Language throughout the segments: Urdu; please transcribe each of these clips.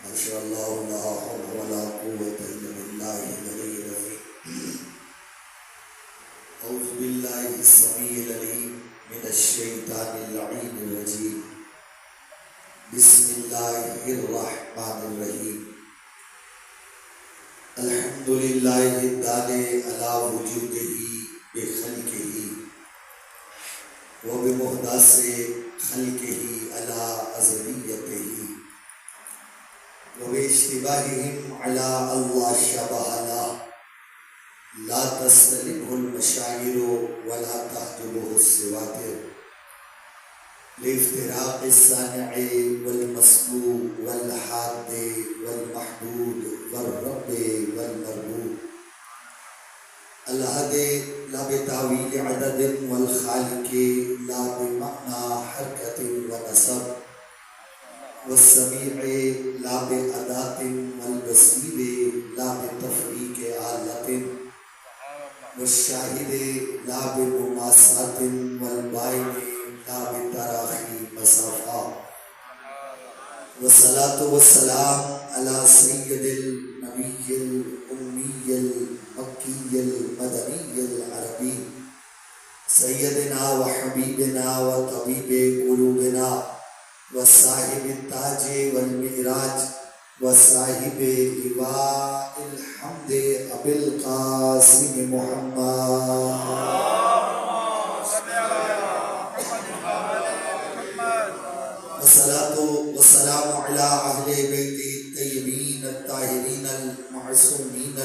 ماشاء اللہ لا حول ولا قوة الا باللہ العلی العظیم. اعوذ باللہ السمیع العلیم من الشیطان اللعین الرجیم. بسم اللہ الرحمن الرحیم. الحمد للہ الدال علی وجودہ بخلقہ وبمحدث خلقہ علی ازلیتہ وباشتباہہم علی اللہ شبہ لہ لا تستلمہ المشاعر ولا تحجبہ السواتر لافتراق الصانع والمصنوع والحاد والمحدود والرب والمربوب الأحد لا بتاويل عدد والخالق لا بمعنى حركة ونسب والسميع لا بأداة والبصير لا بتفريق آلة والشاهد لا بمماسات والباين لا بتراخي مسافة. والصلاة والسلام على سيد النبي الأمي المكي المدني العربي سيدنا وحبيبنا وطبيب قلوبنا وصاحب التاج والمعراج وصاحب لواء الحمد أبي القاسم محمد والصلاة والسلام على أهل بيت الطيبين الطاهرين المعصومين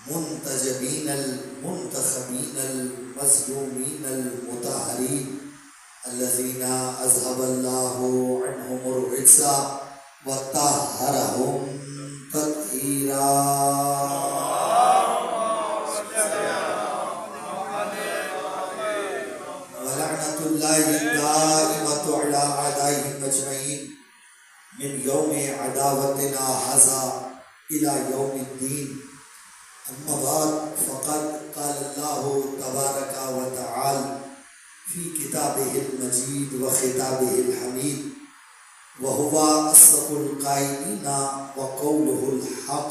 المنتجبين المنتخبين المظلومين المطهرين الذين أذهب الله عنهم الرجس وطهرهم تطهيرا. ولعنة الله الدائمة على أعدائهم أجمعين من يوم عداوتنا هذا إلى يوم الدين. أما بعد فقد قال الله تبارك وتعالى في كتابه المجيد وخطابه الحميد وهو أصدق القائلين وقوله الحق.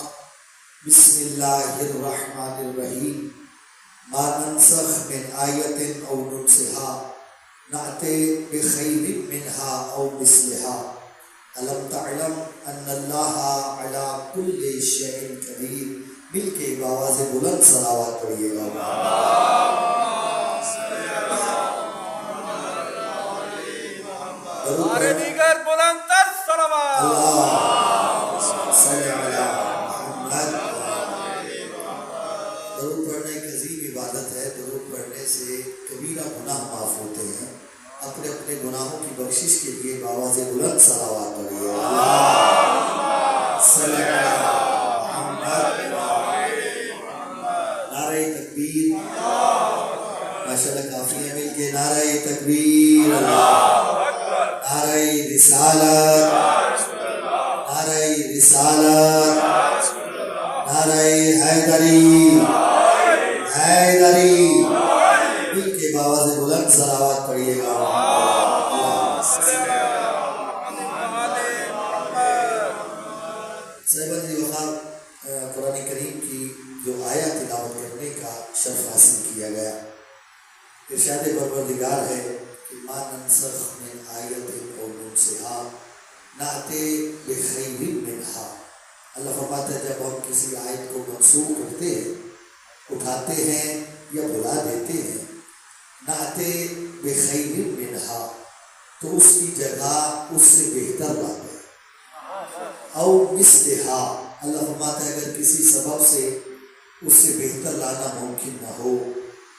بسم الله الرحمن الرحيم. ما ننسخ من آية أو ننسها نأتي بخير منها أو مثلها. ألم تعلم أن الله على كل شيء قدير. مل کے باواز بلند صلوات پڑھیے گا. اور دیگر بلند تر صلوات. اللہم صلی علی محمد. درود پڑھنا ایک عظیم عبادت ہے. درود پڑھنے سے کبیرہ گناہ معاف ہوتے ہیں. اپنے اپنے گناہوں کی بخشش کے لیے باواز بلند صلوات پڑھیے. اللہم صلی علی محمد. نعرہ تکبیر. ماشاءاللہ کافی ہے. مل کے نعرہ تکبیر. نعرہ رسالت. نعرہ رسالت. نعرہ حیدری. حیدری. مل کے باواز بلند صلوات پڑھیے گا. صاحبان جی وقت قرآن کریم کی جو آیا تلاوت کرنے کا شرف حاصل کیا گیا. ارشاد پروردگار ہے کہ ما ننسخ من آیت او ننسها نأتی بخیر منها. اللہ فرماتا ہے جب ہم کسی آیت کو منسوخ کرتے ہیں, اٹھاتے ہیں یا بھلا دیتے ہیں, نأتی بخیر منها تو اس کی جگہ اس سے بہتر لاتے ہیں. او مثلها اللہ فرماتا ہے اگر کسی سبب سے اس سے بہتر لانا ممکن نہ ہو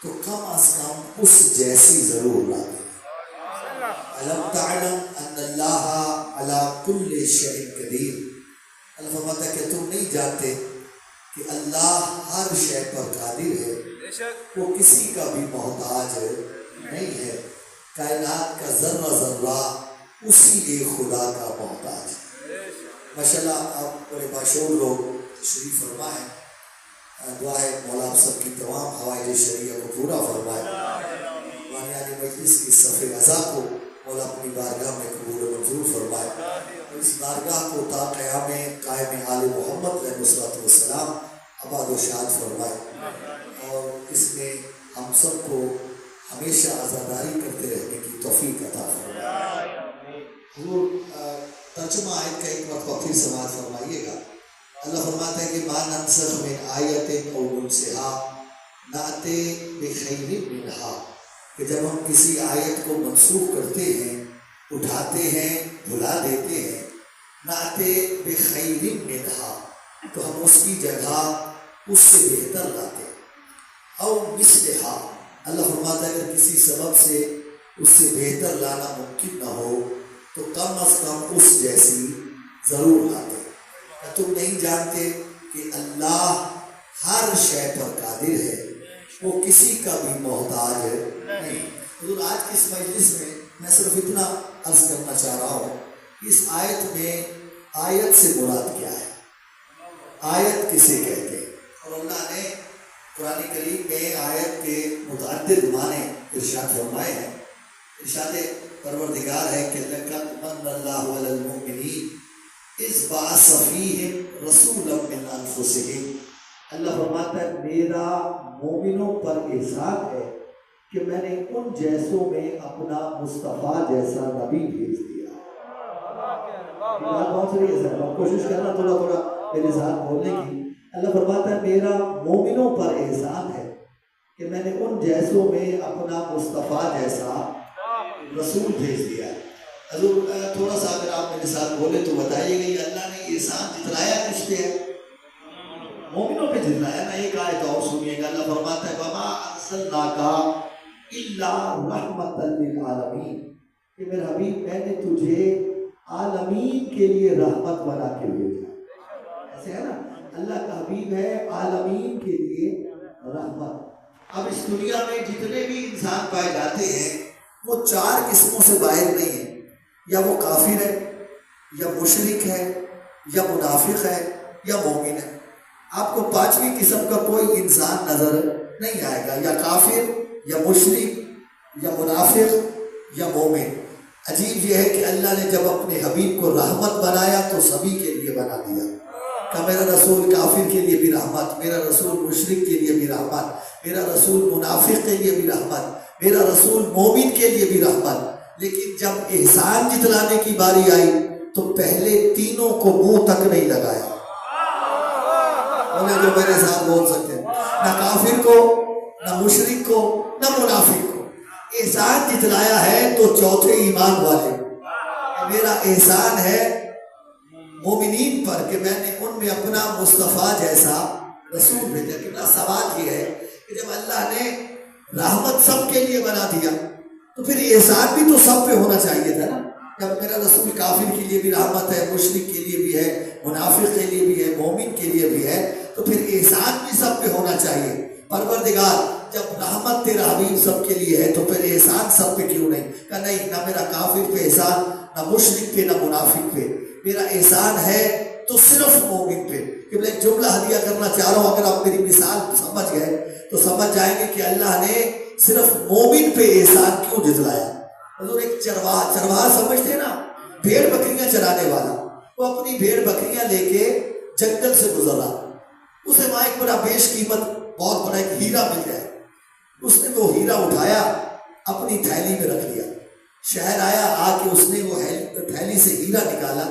تو کم از کم اس جیسی ضرور لاتے ہیں. علم تعلم ان اللہ علی کل شیء قدیر. اللہ فرماتا ہے کہ تم نہیں جانتے کہ اللہ ہر شے پر قادر ہے, وہ کسی کا بھی محتاج نہیں ہے. کائنات کا ذرہ ذرہ اسی ایک خدا کا محتاج ہے. ماشاءاللہ آپ بڑے باشعور لوگ تشریف فرما ہے. دعا ہے مولا آپ سب کی تمام حوائج شریعہ کو پورا فرمائے. بانیان مجلس کی صف اعضاء کو مولا اپنی بارگاہ میں قبول و منظور فرمائے، اور اس بارگاہ کو تا قیام قائم آل محمد علیہ الصلوۃ والسلام آباد و شاد فرمائے، اور اس میں ہم سب کو ہمیشہ عزاداری کرتے رہنے کی توفیق عطا فرمائے۔ حضور ترجمہ آیت کا ایک مرتبہ پھر سماعت فرمائیے گا۔ اللہ فرماتا ہے کہ ما ننسخ من آیت او ننسها نأتی بخیر منہا، کہ جب ہم کسی آیت کو منسوخ کرتے ہیں، اٹھاتے ہیں، بھلا دیتے ہیں، نأتی بخیر منہا، تو ہم اس کی جگہ اس سے بہتر لاتے ہیں، او مثلہا، اللہ فرماتا ہے اگر کسی سبب سے اس سے بہتر لانا ممکن نہ ہو تو کم از کم اس جیسی ضرور لاتے۔ تم نہیں جانتے کہ اللہ ہر شے پر قادر ہے، وہ کسی کا بھی محتاج نہیں۔ حضور آج کی اس مجلس میں صرف اتنا عرض کرنا چاہ رہا ہوں کہ اس آیت میں آیت سے مراد کیا ہے، آیت کسے کہتے ہیں، اور اللہ نے قرآن کریم میں آیت کے متعدد معنی ارشاد فرمائے ہیں۔ ارشاد پروردگار ہے کہ لَقَدْ مَنَّ اللَّهُ عَلَى الْمُؤْمِنِينَ اِذْ بَعَثَ فِيهِمْ رَسُولًا مِّنْ أَنفُسِهِمْ، اللہ فرماتا ہے میرا مومنوں پر احسان ہے کہ میں نے ان جیسوں میں اپنا مصطفیٰ جیسا نبی بھیج دیا۔ بات پہنچ رہی ہے سر، کوشش کرنا تھوڑا تھوڑا میرے ساتھ بولنے کی۔ اللہ فرماتا ہے میرا مومنوں پر احسان ہے کہ میں نے ان جیسوں میں اپنا مصطفیٰ جیسا رسول بھیج دیا۔ حضور تھوڑا سا اگر آپ میرے ساتھ بولے تو بتائیے گا، یہ اللہ نے احسان جتلایا کس پہ ہے؟ مومنوں پہ جتلایا نا۔ ایک آیت اور سنیے گا، اللہ فرماتا ہے وَمَا أَرْسَلْنَاكَ إِلَّا رَحْمَةً لِّلْعَالَمِينَ، کہ میرے حبیب میں نے تجھے عالمین کے لیے رحمت بنا کے بھیجا۔ ایسے ہے نا، اللہ کا حبیب ہے عالمین کے لیے رحمت۔ اب اس دنیا میں جتنے بھی انسان پائے جاتے ہیں وہ چار قسموں سے باہر نہیں ہیں، یا وہ کافر ہے، یا مشرک ہے، یا منافق ہے، یا مومن ہے۔ آپ کو پانچویں قسم کا کوئی انسان نظر نہیں آئے گا، یا کافر، یا مشرک، یا منافق، یا مومن۔ عجیب یہ ہے کہ اللہ نے جب اپنے حبیب کو رحمت بنایا تو سبھی کے لیے بنا دیا، کہ میرا رسول کافر کے لیے بھی رحمت، میرا رسول مشرک کے لیے بھی رحمت، میرا رسول منافق کے لیے بھی رحمت، میرا رسول مومن کے لیے بھی رحمت۔ لیکن جب احسان جتلانے کی باری آئی تو پہلے تینوں کو منہ تک نہیں لگایا۔ انہیں جو میرے ساتھ بول سکتے ہیں، نہ کافر کو، نہ مشرک کو، نہ منافق کو۔ احسان جتلایا ہے تو چوتھے ایمان والے، میرا احسان ہے مومنین پر کہ میں نے ان میں اپنا مصطفیٰ جیسا رسول بھیجا۔ کتنا سوال یہ ہے کہ جب اللہ نے رحمت سب کے لیے بنا دیا تو پھر احسان بھی تو سب پہ ہونا چاہیے تھا نا۔ جب میرا رسول کافر کے لیے بھی رحمت ہے، مشرک کے لیے بھی ہے، منافق کے لیے بھی ہے، مومن کے لیے بھی ہے، تو پھر احسان بھی سب پہ ہونا چاہیے۔ پروردگار جب رحمت تیرا حبیب سب کے لیے ہے تو پھر احسان سب پہ کیوں نہیں؟ کہ نہیں، نہ میرا کافر پہ احسان، نہ مشرک پہ، نہ منافق پہ، میرا احسان ہے تو صرف مومن پہ۔ کہ میں ایک جملہ ہدیہ کرنا چاہ رہا ہوں، اگر آپ میری مثال سمجھ گئے تو سمجھ جائیں گے کہ اللہ نے صرف مومن پہ احسان کیوں جتلایا۔ حضور ایک چرواہا سمجھتے ہیں نا، بھیڑ بکریاں چرانے والا، وہ اپنی بھیڑ بکریاں لے کے جنگل سے گزر رہا، اسے وہاں ایک بڑا بیش قیمت بہت بڑا ایک ہیرا مل جائے، اس نے وہ ہیرا اٹھایا، اپنی تھیلی میں رکھ لیا، شہر آیا، آ کے اس نے وہ تھیلی سے ہیرا نکالا،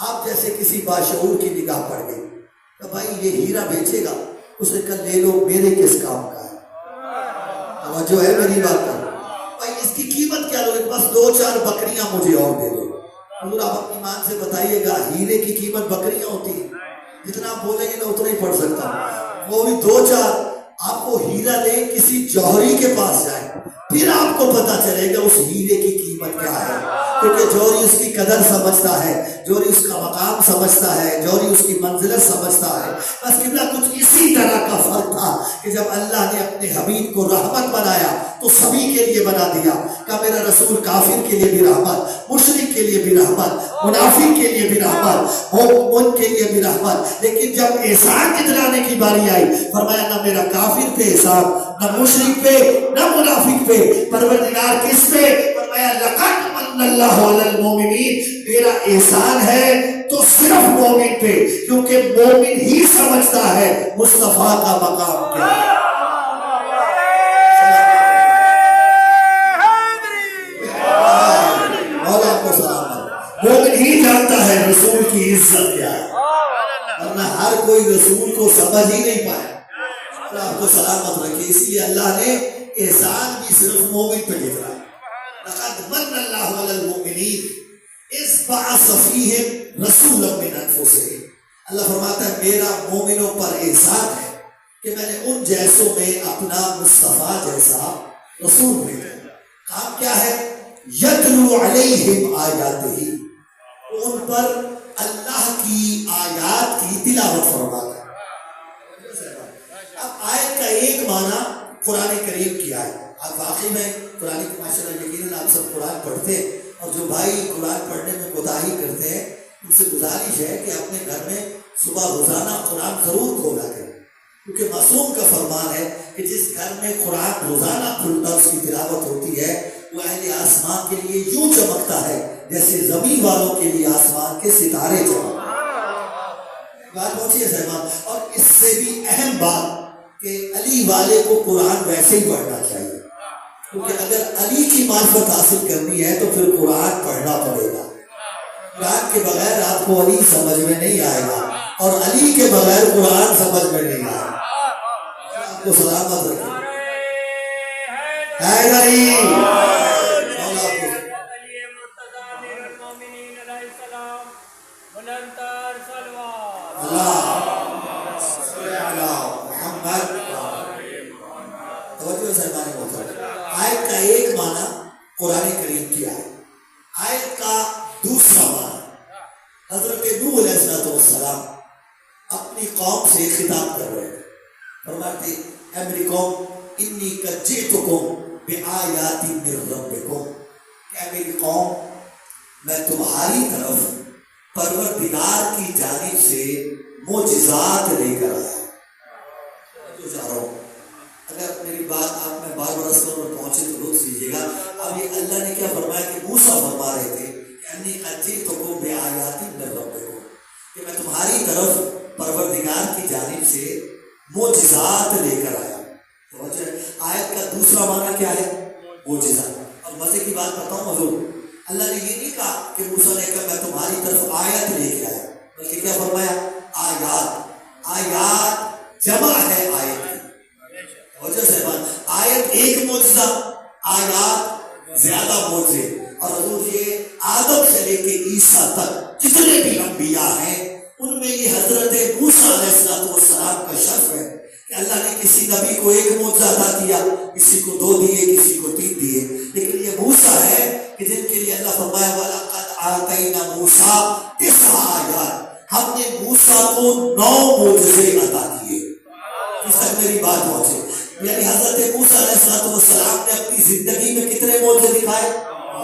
آپ جیسے کسی باشعور کی نگاہ پڑ گئی کہ بھائی یہ ہیرا بیچے گا، اس نے کہا لے لو، میرے کس کام کا ہے؟ جو ہے میری بات کر بھائی، اس کی قیمت کیا لو؟ بس 2-4 بکریاں مجھے اور دے دو۔ حضور آپ اپنی ایمان سے بتائیے گا، ہیرے کی قیمت بکریاں ہوتی ہیں؟ جتنا آپ بولیں گے میں اتنا ہی پڑھ سکتا ہوں، وہ بھی 2-4۔ آپ وہ ہیرا لیں، کسی جوہری کے پاس جائیں، پھر آپ کو پتا چلے گا اس ہیرے کی قیمت کیا ہے، کیونکہ جوہری اس کی قدر سمجھتا ہے، جوہری اس کا مقام سمجھتا ہے، جوہری اس کی منزلت سمجھتا ہے۔ بس قبلہ کچھ اسی طرح کا فرق تھا کہ جب اللہ نے اپنے حبیب کو رحمت بنایا تو سبھی کے لیے بنا دیا، کہ میرا رسول کافر کے لیے بھی رحمت، مشرک کے لیے بھی رحمت، منافق کے لیے بھی رحمت، مومن کے لیے بھی رحمت۔ لیکن جب احسان جتلانے کی باری آئی، فرمایا نہ میرا کافر پہ احسان، نہ مشرک پہ، نہ منافق پہ، پروردگار کس پہ؟ فرمایا لقد من اللہ علی المومنین، میرا احسان ہے تو صرف مومن پہ، کیونکہ مومن ہی سمجھتا ہے مصطفیٰ کا مقام کیا ہے۔ مولا کو سلام، مومن ہی جانتا ہے رسول کی عزت کیا ہے، ورنہ ہر کوئی رسول کو سمجھ ہی نہیں پایا۔ اللہ آپ کو سلامت رکھے، اس لیے اللہ نے احسان بھی صرف مومن پہ لکھ رہا ہے۔ لقد من اللہ علی المؤمنین اذ بعث فیہم رسولا من انفسہم، اللہ فرماتا ہے میرا مومنوں پر احسان ہے کہ میں نے ان جیسوں میں اپنا مصطفیٰ جیسا رسول بھیجا۔ کام کیا ہے؟ یتلو علیہم آیاتہ، ان پر اللہ کی آیات کی تلاوت فرماتا ہے۔ اب آیت کا ایک معنی قرآن کریم کی آیت، آپ واقعی میں قرآن کی ماشاءاللہ یقیناً آپ سب قرآن پڑھتے ہیں، اور جو بھائی قرآن پڑھنے میں کوتاہی کرتے ہیں ان سے گزارش ہے کہ اپنے گھر میں صبح روزانہ قرآن ضرور کھولا کریں، کیونکہ معصوم کا فرمان ہے کہ جس گھر میں قرآن روزانہ کھلتا اس کی تلاوت ہوتی ہے وہ اہل آسمان کے لیے یوں چمکتا ہے جیسے زمین والوں کے لیے آسمان کے ستارے چمکتے ہیں۔ بات پہنچی ہے سہمان، اور اس سے بھی اہم بات کہ علی والے کو قرآن ویسے ہی پڑھنا چاہیے، کیونکہ اگر علی کی معرفت حاصل کرنی ہے تو پھر قرآن پڑھنا پڑے گا۔ قرآن کے بغیر آپ کو علی سمجھ میں نہیں آئے گا، اور علی کے بغیر قرآن سمجھ میں نہیں آئے گا۔ آپ کو سلامت رکھیں۔ حیدری آیت کا ایک معنی قرآن کریم کی آیت کا دوسرا معنی حضرت نوح علیہ السلام اپنی قوم سے خطاب کر رہے ہیں، فرماتے اے میری قوم انی قد جئتکم بآیات من ربکم، اے میری قوم میں تمہاری طرف پروردگار کی جانب سے معجزات لے کر آیا جو چاہ رہا ہوں۔ اگر میری بات آپ میں بار بار اصل میں پہنچے تو لطف لیجیے گا۔ اب یہ اللہ نے کیا فرمایا کہ موسیٰ فرما رہے تھے کہ انی قد جئتکم بآیات من ربکم، کہ میں تمہاری طرف پروردگار کی جانب سے معجزات لے کر آیا۔ آیت کا دوسرا معنی کیا ہے؟ معجزہ۔ اور مزے کی بات بتاؤں حضور، اللہ نے یہ نہیں کہا کہ موسیٰ نے کہا میں تمہاری طرف آیت لے کے آیا، بلکہ کیا فرمایا؟ آیات۔ آیات جمع ہے آیت کی۔ وجہ سے آیت ایک معجزہ، آیات زیادہ معجزے۔ اور حضور یہ آدم سے لے کے عیسیٰ تک جتنے بھی انبیاء ہیں ان میں یہ حضرت موسیٰ علیہ السلام کا شرف ہے کہ اللہ نے کسی نبی کو ایک معجزہ عطا کیا، کسی کو 2 دیے، کسی کو 3 دیے، لیکن یہ موسیٰ ہے کہ جن کے لیے اللہ فرمایا وَلَقَدْ آتَيْنَا مُوسَىٰ 9 آیات، ہم نے موسیٰ کو 9 معجزے عطا کیے۔ اس تک میری بات پہنچے، یعنی حضرت موسیٰ علیہ السلام نے اپنی زندگی میں کتنے معجزے دکھائے؟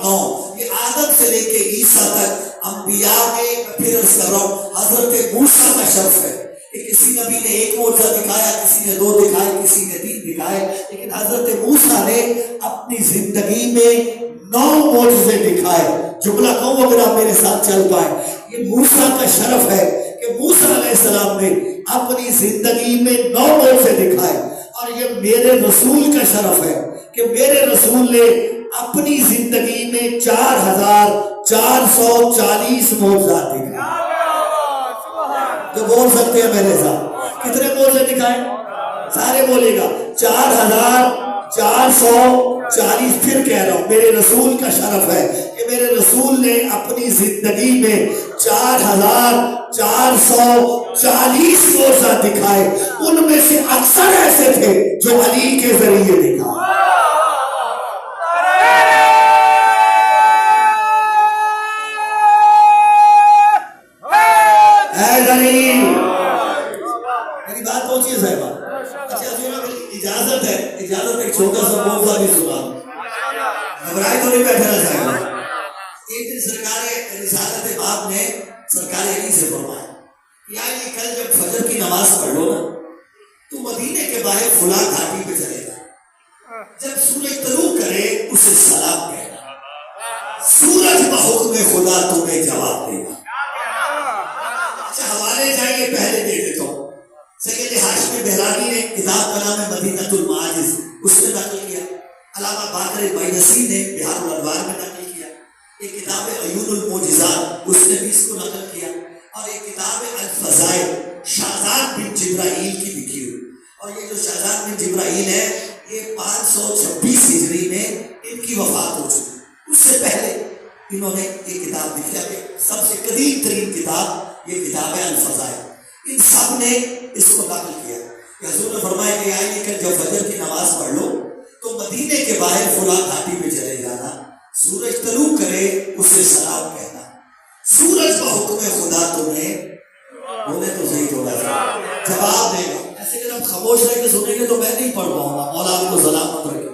9۔ یہ آدم سے لے کے عیسیٰ تک انبیاء میں پھر عرض کر رہا ہوں حضرت موسیٰ کا شرف ہے کہ کسی نبی نے 1 معجزہ دکھایا، کسی نے 2 دکھائے، کسی نے 3 دکھائے، لیکن حضرت موسیٰ نے اپنی زندگی میں 9 معجزے دکھائے۔ جملہ کہوں اگر آپ میرے ساتھ چل پائیں، یہ موسیٰ کا شرف ہے کہ موسیٰ علیہ السلام نے اپنی زندگی میں 9 معجزے دکھائے، اور یہ میرے رسول کا شرف ہے کہ میرے رسول نے اپنی زندگی میں 4440 معجزات دکھائے۔ جو بول سکتے ہیں میرے ساتھ کتنے معجزے دکھائے؟ سارے بولے گا 4440۔ پھر کہہ رہا ہوں میرے رسول کا شرف ہے کہ میرے رسول نے اپنی زندگی میں 4440 معجزات دکھائے، ان میں سے اکثر ایسے تھے جو علی کے ذریعے دکھائے۔ میری بات پہنچی ہے صاحبہ؟ اچھا اجازت ہے، اجازت ایک چھوٹا سا موضوع بھی سنا، گھبرائے تو نہیں بیٹھے نا صاحبہ۔ ایک دن سرکار رسالت باب نے سرکار علی سے فرمایا یا علی کل جب فجر کی نماز پڑھ لو نا تو مدینے کے باہر فلاں گھاٹی پہ چلے گا، جب سورج طلوع کرے اسے سلام کہنا، سورج سورج بحکم خدا تمہیں جواب دے گا. اچھا حوالے چاہیے پہلے دے دیتا ہوں. سید ہاشمی بہرانی نے کتاب کا نام ہے مدینۃ المعاجز، اس میں نقل کیا. علامہ باقر بائنسی نے بہار الانوار میں نقل کیا. ایک کتاب ہے عیون المعجزات، اس نے بھی اس کو نقل کیا. اور ایک کتاب ہے الفضائل شہزاد بن جبرائیل کی لکھی ہوئی. اور یہ جو شہزاد بن جبرائیل ہے یہ 526 ہجری میں ان کی وفات ہو چکی. اس سے پہلے انہوں نے یہ کتاب لکھی ہے. سب سے قدیم ترین کتاب یہ کتاب ہے الفضائل. ان سب نے اس کو نقل کیا کہ حضور نے فرمایا کہ آئیے کہ جب فجر کی نماز پڑھ لو تو مدینے کے باہر فلاں گھاٹی میں چلے جانا، سورج طلوع کرے اسے سلام کہنا، سورج کا حکم خدا تمہیں بولے تو صحیح تھوڑا سا جواب دے گا. ایسے کہ ہم خاموش رہ کے سنیں گے تو میں نہیں پڑھ پاؤں گا. مولا آپ کو سلامت رکھے.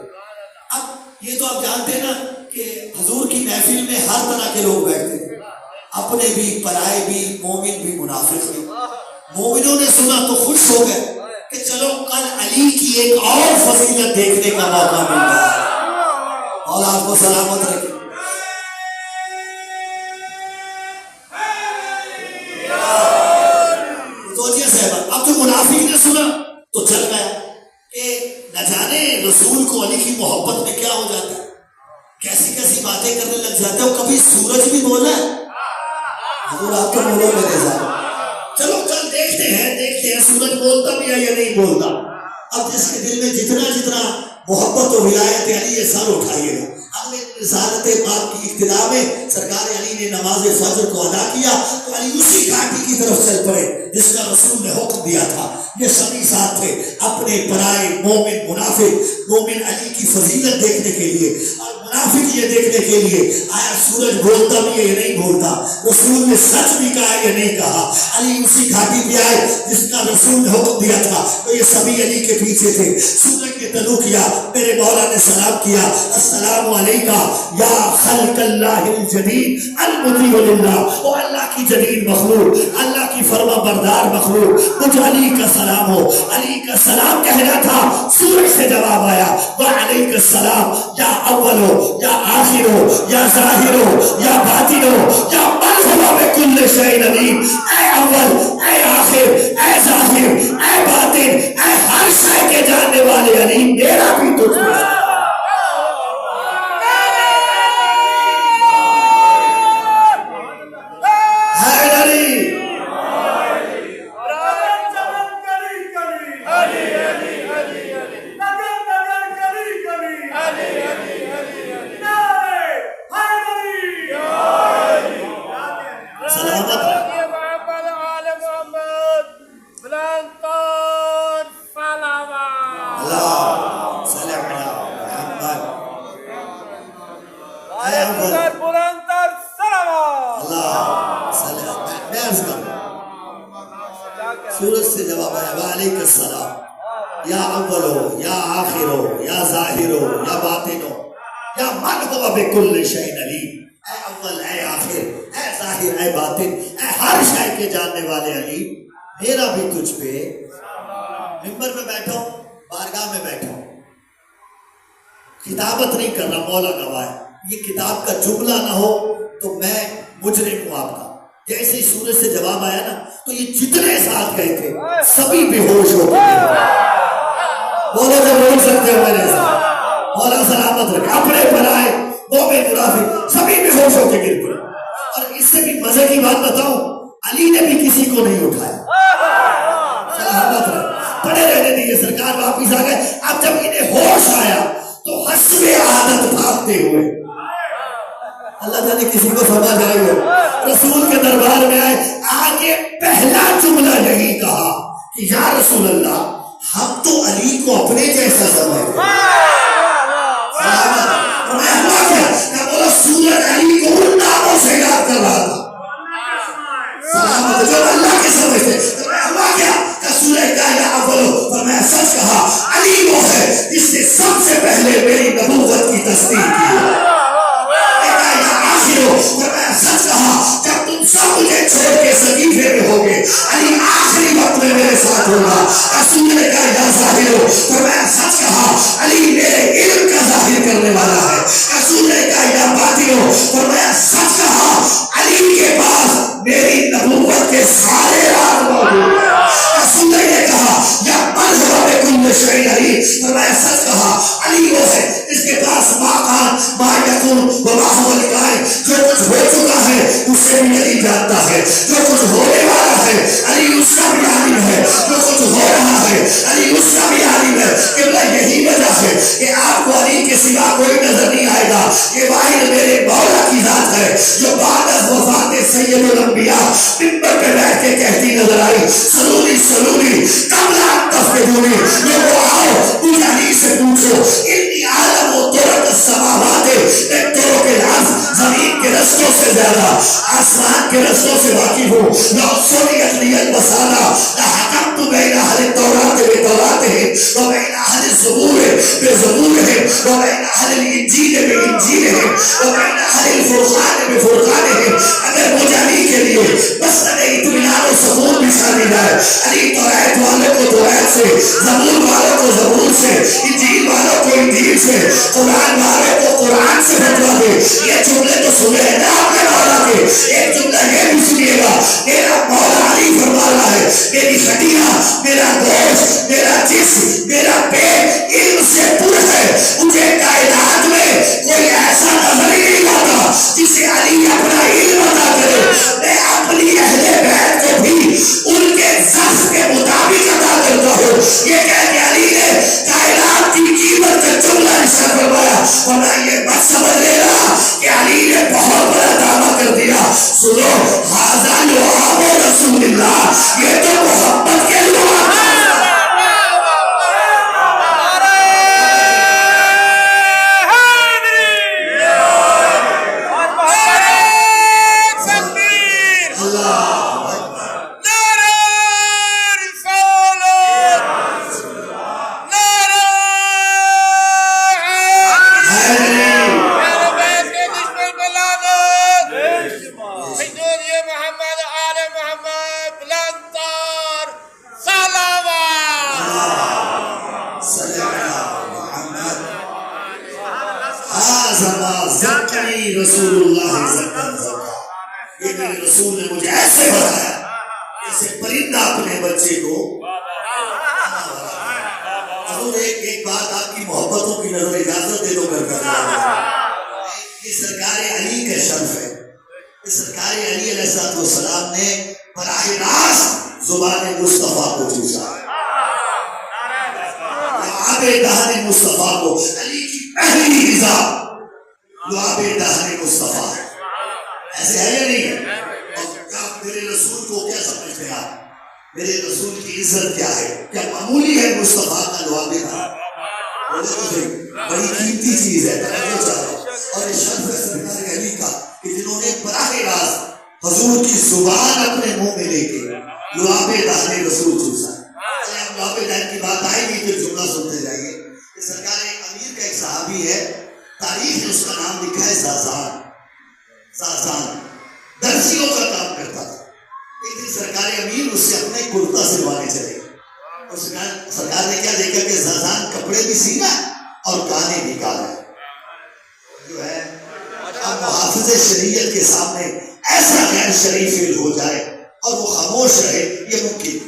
اب یہ تو آپ جانتے ہیں نا کہ حضور کی محفل میں ہر طرح کے لوگ بیٹھتے ہیں، اپنے بھی پرائے بھی، مومن بھی منافق بھی. مومنوں نے سنا تو خوش ہو گئے کہ چلو کل علی کی ایک اور فضیلت دیکھنے کا موقع ملتا ہے. اور آپ کو سلامت رکھے. اب جو منافق نے سنا تو چل گیا کہ نہ جانے رسول کو علی کی محبت میں کیا ہو جاتا ہے، کیسی کیسی باتیں کرنے لگ جاتے ہیں. کبھی سورج بھی بولا ہے حضور آپ تو بولو میرے ساتھ. چلو کل دیکھتے ہیں سورج بولتا بھی ہے یا نہیں بولتا. اب جس کے دل میں جتنا محبت و ولایت علی ہے سر اٹھائیے گا. ہم نے رسالت پاک کی ابتدا میں سرکار علی نے نماز فجر کو ادا کیا تو علی اسی گھاٹی کی طرف چل پڑے جس کا رسول نے حکم دیا تھا. یہ سبھی ساتھ تھے، اپنے پرائے مومن منافق. مومن علی کی فضیلت دیکھنے کے لیے اور منافق یہ دیکھنے کے لیے آیا سورج بولتا بھی ہے یا نہیں بولتا، رسول نے سچ بھی کہا یا نہیں کہا. علی اسی گھاٹی پہ آئے جس کا رسول نے حکم دیا تھا تو یہ سبھی علی کے پیچھے تھے. سورج نے طلوع کیا، میرے مولا نے سلام کیا، السلام علیکہ یا خلق اللہ الجدید المطیع للہ. او اللہ کی جدید مخلوق، اللہ کی فرما بردار مخلوق، مجھ علی کا سلام ہو. علی کا سلام کہنا تھا، سورج سے جواب آیا وعلیک السلام یا اول ہو یا آخر ہو یا ظاہر ہو یا باطن ہو یا من ہوا بکل شیء علیم. اے اول، اے آخر، اے ظاہر، اے باطن، اے ہر شے کے جاننے والے علی، میرا بھی تجھ میں سورج سے جواب آیا وعلیک السلام یا اول ہو یا آخر ہو یا ظاہر ہو یا باطن ہو یا من ہوا بکل شیء علیم. اے اول، اے آخر، اے ظاہر، اے باطن، اے ہر شے کے جاننے والے علی، میرا بھی تجھ پہ. ممبر میں بیٹھا ہوں، بارگاہ میں بیٹھا ہوں، خطابت نہیں کر رہا، مولا گواہ ہے. یہ کتاب کا جملہ نہ ہو تو میں مجرم ہوں آپ کا. جیسے ہی سورج سے جواب آیا نا تو یہ جتنے ساتھ گئے تھے سبھی بے ہوش ہو گئے. بولو تو بول سکتے ہو میرے ساتھ. مولا سلامت رکھے. اپنے بنائے مومن منافق سبھی بے ہوش ہو کے گر پڑے. اور اس سے بھی مزے کی بات بتاؤں، علی نے بھی کسی کو نہیں اٹھایا. سلامت رکھے، پڑے رہنے دیے. سرکار واپس آ گئے. اب جب انہیں ہوش آیا تو حسب عادت بھاگتے ہوئے، اللہ جانے کسی کو سمجھ آئی ہو، رسول کے دربار میں آئے. آگے پہلا جملہ یہی کہا کہ یا رسول اللہ، ہم تو علی کو اپنے جیسا سمجھتے ہیں. میں ہوا کیا؟ میں بولا سورج علی کو ان ناموں سے یاد کر رہا تھا. سلامت جو اللہ کے سمجھتے. میں ہوا کیا کہ سورج کا یا اول ہو. میں سچ کہا، علی وہ ہے جس نے سب سے پہلے میری نبوت کی تصدیق کی. میں سچ کہا، جب تم سب مجھے چھوڑ کے سقیفے میں ہوگے، علی آخری وقت میں میرے ساتھ ہوگا. رسول نے کہا یا ظاہر ہو. میں سچ کہا، علی میرے علم کا ظاہر کرنے والا ہے. رسول نے کہا یا باطن ہو. میں ہے، جو کچھ ہونے والا ہے علی اس کا بھی عالم ہے، جو کچھ ہو رہا ہے علی اس کا بھی عالم ہے۔ قبلہ یہی وجہ ہے کہ آپ کو علی کے سوا کوئی نظر نہیں آئے گا۔ یہ واحد میرے مولا کی ذات ہے جو بعد از وفات سید الانبیاء منبر پہ بیٹھ کے کہتی نظر آئی، سلونی سلونی قبل ان تفقدونی، لوگوں آؤ مجھ علی سے پوچھو، انی عالم و طرق السماوات من طرق الارض، زمین کے رستوں سے زیادہ آسمان کے رستوں سے واقف ہوں۔ لو سنیت لی المسالہ لحکمت بین اہل التوراۃ بتوراتہم وبین اہل الزبور بزبورہم وبین اہل الانجیل بانجیلہم وبین اہل الفرقان بفرقانہم۔ اگر مجھ علی کے لیے مسند اطمینان و سکون بچھا دی جائے، علی توریت والوں کو توریت سے، زبور والوں کو زبور سے، انجیل والوں کو انجیل سے، قرآن والوں کو قرآن سے فتوا دے، یہ جملے تو سنے نا اپنے مولا کے۔ ایک جملہ یہ بھی سنیے گا، میرا مولا علی فرما رہا ہے میری ہڈیاں، میرا گوشت، میرا جسم، میرا پیٹ علم سے پر ہے، مجھے کائنات میں کوئی ایسا نظر ہی نہیں آتا جسے علی اپنا علم عطا کرے۔ میں اپنی اہل بیت کو بھی ان کے ذات کے مطابق عطا کرتا ہوں۔ یہ کہہ کے علی نے کائنات کی قیمت کا جملہ ارشاد فرمایا، ورنہ یہ مت سمجھ لینا کہ علی نے بہت بڑا دعویٰ کر دیا۔ سنو، ھذا لعاب رسول اللہ، یہ تو محبت کے لعاب ہیں۔ رسول اللہ یہ میرے رسول نے مجھے ایسے بتایا جیسے پرندہ اپنے بچے کو۔ حضور ایک بات آپ کی محبتوں کی نظر اجازت دے دو کرتا ہے، یہ سرکار علی کا شرف ہے۔ سرکار علی علیہ السلام نے براہ راست زبان مصطفیٰ کو چوسا، آب دہن مصطفیٰ کو، علی کی پہلی رضا لعاب دہن مصطفیٰ ہے۔ ایسے ہے یا نہیں ہے؟ اور کیا میرے رسول کو کیا سمجھتے ہیں آپ؟ میرے رسول کی عزت کیا ہے؟ کیا معمولی ہے مصطفیٰ کا لعاب دہن؟ بڑی قیمتی چیز ہے، توجہ چاہو۔ اور یہ شرف ہے سرکار علی کا کہ جنہوں نے براہ راست حضور کی زبان اپنے منہ میں لے کے لعاب دہن رسول چوسا۔ ہم لعاب دہن کی بات آئے گی تو جملہ سنتے جائیے۔ سرکار امیر کا ایک صحابی ہے، تاریخ نے اس کا نام لکھا ہے زازان۔ زازان درزیوں کا کام کرتا تھا۔ ایک دن سرکار امیر اس سے اپنے کرتا سلوانے چلے، اور سرکار نے کیا دیکھا کہ زازان کپڑے بھی سینا اور گانے بھی گا رہا ہے۔ جو ہے اب محافظ شریعت کے سامنے ایسا غیر شریف فعل ہو جائے اور وہ خاموش رہے، یہ ممکن۔